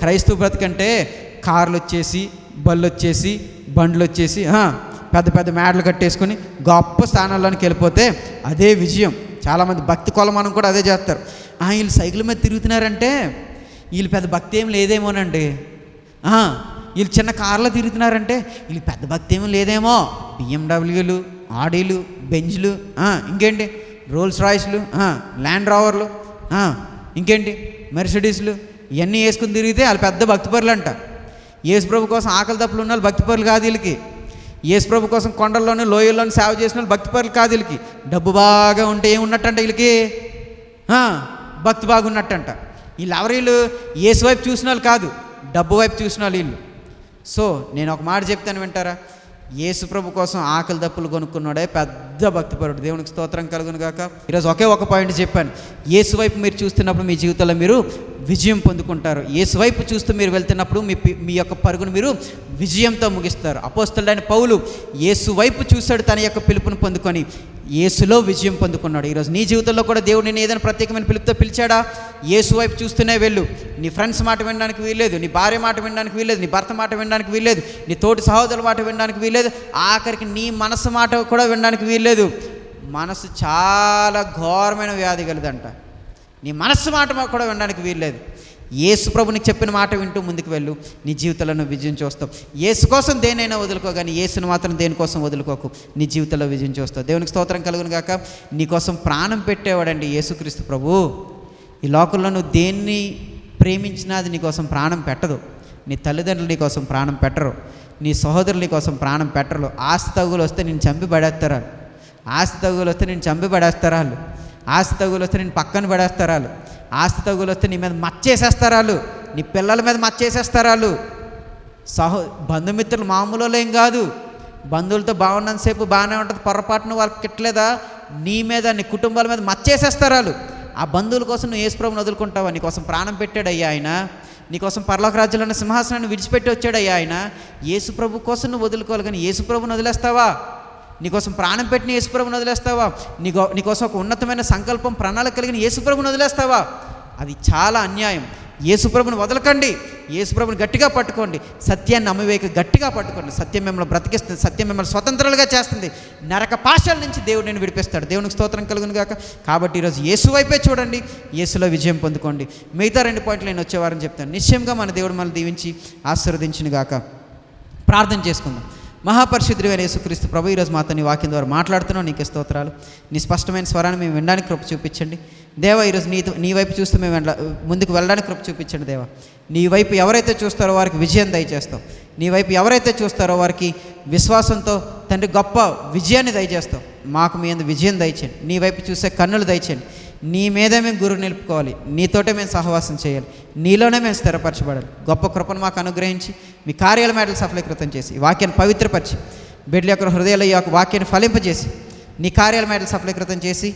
క్రైస్తవ బ్రతికంటే కార్లు వచ్చేసి, బళ్ళు వచ్చేసి, బండ్లు వచ్చేసి, పెద్ద పెద్ద మేడలు కట్టేసుకొని గొప్ప స్థానాల్లోనికి వెళ్ళిపోతే అదే విజయం. చాలామంది భక్తి కొలమానం కూడా అదే చేస్తారు. వీళ్ళు సైకిల్ మీద తిరుగుతున్నారంటే వీళ్ళు పెద్ద భక్తి ఏం లేదేమోనండి. వీళ్ళు చిన్న కార్లో తిరుగుతున్నారంటే వీళ్ళు పెద్ద భక్తి ఏమీ లేదేమో. బిఎండబ్ల్యూలు, ఆడీలు, బెంజ్లు, ఇంకేంటి రోల్స్ రాయిస్లు, ల్యాండ్ రోవర్లు, ఇంకేంటి మెర్సిడీస్లు, ఇవన్నీ వేసుకుని తిరిగితే వాళ్ళు పెద్ద భక్తిపరులు అంట. యేసుప్రభు కోసం ఆకలి దప్పులు ఉన్న వాళ్ళు భక్తిపరులు కాదు వీళ్ళకి. యేసుప్రభు కోసం కొండల్లోనే, లోయల్లోనే సేవ చేసిన వాళ్ళు భక్తిపరులు కాదు వీళ్ళకి. డబ్బు బాగా ఉంటే ఏమున్నట్టంట వీళ్ళకి? భక్తి బాగున్నట్టంట. వీళ్ళు యేసు వైపు చూసిన వాళ్ళు కాదు, డబ్బు వైపు చూసిన వాళ్ళు వీళ్ళు. సో నేను ఒక మాట చెప్తాను, వింటారా? యేసు ప్రభు కోసం ఆకలి దప్పులు కొనుక్కున్నాడే పెద్ద భక్తిపరుడు. దేవునికి స్తోత్రం కలుగును గాక. ఈరోజు ఒకే ఒక పాయింట్ చెప్పాను. యేసు వైపు మీరు చూస్తున్నప్పుడు మీ జీవితంలో మీరు విజయం పొందుకుంటారు. యేసు వైపు చూస్తూ మీరు వెళ్తున్నప్పుడు మీ యొక్క పరుగును మీరు విజయంతో ముగిస్తారు. అపోస్తలుడైన పౌలు యేసు వైపు చూశాడు, తన యొక్క పిలుపును పొందుకొని యేసులో విజయం పొందుకున్నాడు. ఈరోజు నీ జీవితంలో కూడా దేవుడు నేను ఏదైనా ప్రత్యేకమైన పిలుపుతో పిలిచాడా? యేసు వైపు చూస్తూనే వెళ్ళు. నీ ఫ్రెండ్స్ మాట వినడానికి వీల్లేదు, నీ భార్య మాట వినడానికి వీల్లేదు, నీ భర్త మాట వినడానికి వీల్లేదు, నీ తోటి సహోదరుల మాట వినడానికి వీల్లేదు, ఆఖరికి నీ మనసు మాట కూడా వినడానికి వీల్లేదు. మనసు చాలా ఘోరమైన వ్యాధి కలదంట. నీ మనస్సు మాట కూడా వినడానికి వీల్లేదు. యేసు ప్రభు నీకు చెప్పిన మాట వింటూ ముందుకు వెళ్ళు, నీ జీవితంలో నువ్వు విజయం చూస్తావు. యేసు కోసం దేనైనా వదులుకో, కానీ యేసును మాత్రం దేనికోసం వదులుకోకు, నీ జీవితంలో విజయం చూస్తావు. దేవునికి స్తోత్రం కలుగును గాక. నీకోసం ప్రాణం పెట్టేవాడండి యేసుక్రీస్తు ప్రభు. ఈ లోకంలో నువ్వు దేన్ని ప్రేమించినా అది నీకోసం ప్రాణం పెట్టదు. నీ తల్లిదండ్రులు నీకోసం ప్రాణం పెట్టరు, నీ సహోదరులు నీకోసం ప్రాణం పెట్టరు. ఆస్తి తగులు వస్తే నేను చంపి పడేస్తారు, ఆస్తి తగులు వస్తే నేను చంపి పడేస్తారు వాళ్ళు, ఆస్తి తగులు వస్తే నేను పక్కన పడేస్తారు వాళ్ళు, ఆస్తి తగులు వస్తే నీ మీద మచ్చేసేస్తారు వాళ్ళు, నీ పిల్లల మీద మచ్చేసేస్తారు వాళ్ళు. బంధుమిత్రులు మామూలు ఏం కాదు. బంధువులతో బాగున్నంతసేపు బాగానే ఉంటుంది, పొరపాటును వాళ్ళకి కిట్టలేదా నీ మీద నీ కుటుంబాల మీద మచ్చేసేస్తారు వాళ్ళు. ఆ బంధువుల కోసం నువ్వు యేసుప్రభుని వదులుకుంటావా? నీకోసం ప్రాణం పెట్టాడయ్యా ఆయన, నీకోసం పరలోక రాజ్యంలో సింహాసనాన్ని విడిచిపెట్టి వచ్చాడయ్యా ఆయన. యేసుప్రభు కోసం నువ్వు వదులుకోవాలి, కానీ యేసుప్రభుని వదిలేస్తావా? నీకోసం ప్రాణం పెట్టిన యేసుప్రభుని వదిలేస్తావా? నీకోసం ఒక ఉన్నతమైన సంకల్పం ప్రణాళిక కలిగిన యేసుప్రభుని వదిలేస్తావా? అది చాలా అన్యాయం. యేసుప్రభుని వదలకండి, యేసుప్రభుని గట్టిగా పట్టుకోండి, సత్యాన్ని అమ్మవేక గట్టిగా పట్టుకోండి. సత్యం మిమ్మల్ని బ్రతికిస్తుంది, సత్యం మిమ్మల్ని స్వతంత్రాలుగా చేస్తుంది. నరక పాశాల నుంచి దేవుడు నేను విడిపిస్తాడు. దేవునికి స్తోత్రం కలుగును గాక. కాబట్టి ఈరోజు యేసు వైపే చూడండి, యేసులో విజయం పొందుకోండి. మిగతా 2 పాయింట్లు నేను వచ్చేవారని చెప్తాను. నిశ్చయంగా మన దేవుడు మనల్ని దీవించి ఆశీర్వదించును గాక. ప్రార్థన చేసుకుందాం. మహాపరిశుద్ధుడైన యేసుక్రీస్తు ప్రభు, ఈరోజు మాతో నీ వాక్యం ద్వారా మాట్లాడుతున్నావు, నీకే స్తోత్రాలు. నీ స్పష్టమైన స్వరాన్ని మేము వినడానికి కృప చూపించండి దేవా. ఈరోజు నీ వైపు చూస్తూ మేము ముందుకు వెళ్ళడానికి కృప చూపించండి దేవా. నీ వైపు ఎవరైతే చూస్తారో వారికి విజయం దయచేస్తావు. నీ వైపు ఎవరైతే చూస్తారో వారికి విశ్వాసంతో తండ్రి గొప్ప విజయాన్ని దయచేస్తావు. మాకు మీ అందు విజయం దయచేయండి. నీ వైపు చూసే కన్నులు దయచేయండి. నీ మీదే మేము గురువు నిలుపుకోవాలి, నీతోటే మేము సహవాసం చేయాలి, నీలోనే మేము స్థిరపరచబడాలి. గొప్ప కృపను మాకు అనుగ్రహించి మీ కార్యాల మేడలు సఫలీకృతం చేసి ఈ వాక్యాన్ని పవిత్రపరిచి బిడ్డల యొక్క హృదయాల ఈ యొక్క వాక్యాన్ని ఫలింపజేసి నీ కార్యాల మేడలు సఫలీకృతం చేసి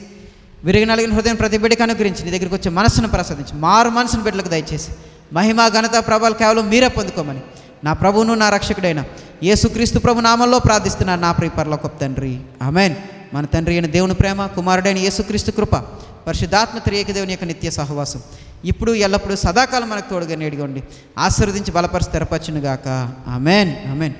విరిగి నలిగిన హృదయం ప్రతి బిడ్డకి అనుగ్రహించి నీ దగ్గరికి వచ్చే మనస్సును ప్రసాదించి మారు మనసును బిడ్డలకు దయచేసి మహిమ ఘనత ప్రభావాలు కేవలం మీరే పొందుకోమని నా ప్రభువును నా రక్షకుడైన యేసుక్రీస్తు ప్రభు నామంలో ప్రార్థిస్తున్నాను నా ప్రియ పరలోకపు తండ్రి, ఆమేన్. మన తండ్రి అయిన దేవుని ప్రేమ, కుమారుడైన యేసుక్రీస్తు కృప, పరిశుద్ధాత్మ త్రియేక దేవుని యొక్క నిత్య సహవాసం ఇప్పుడు ఎల్లప్పుడూ సదాకాలం మనకు తోడుగా నేడిగొండి ఆశీర్వదించి బలపరిచి స్థిరపరచును గాక. ఆమేన్, ఆమేన్.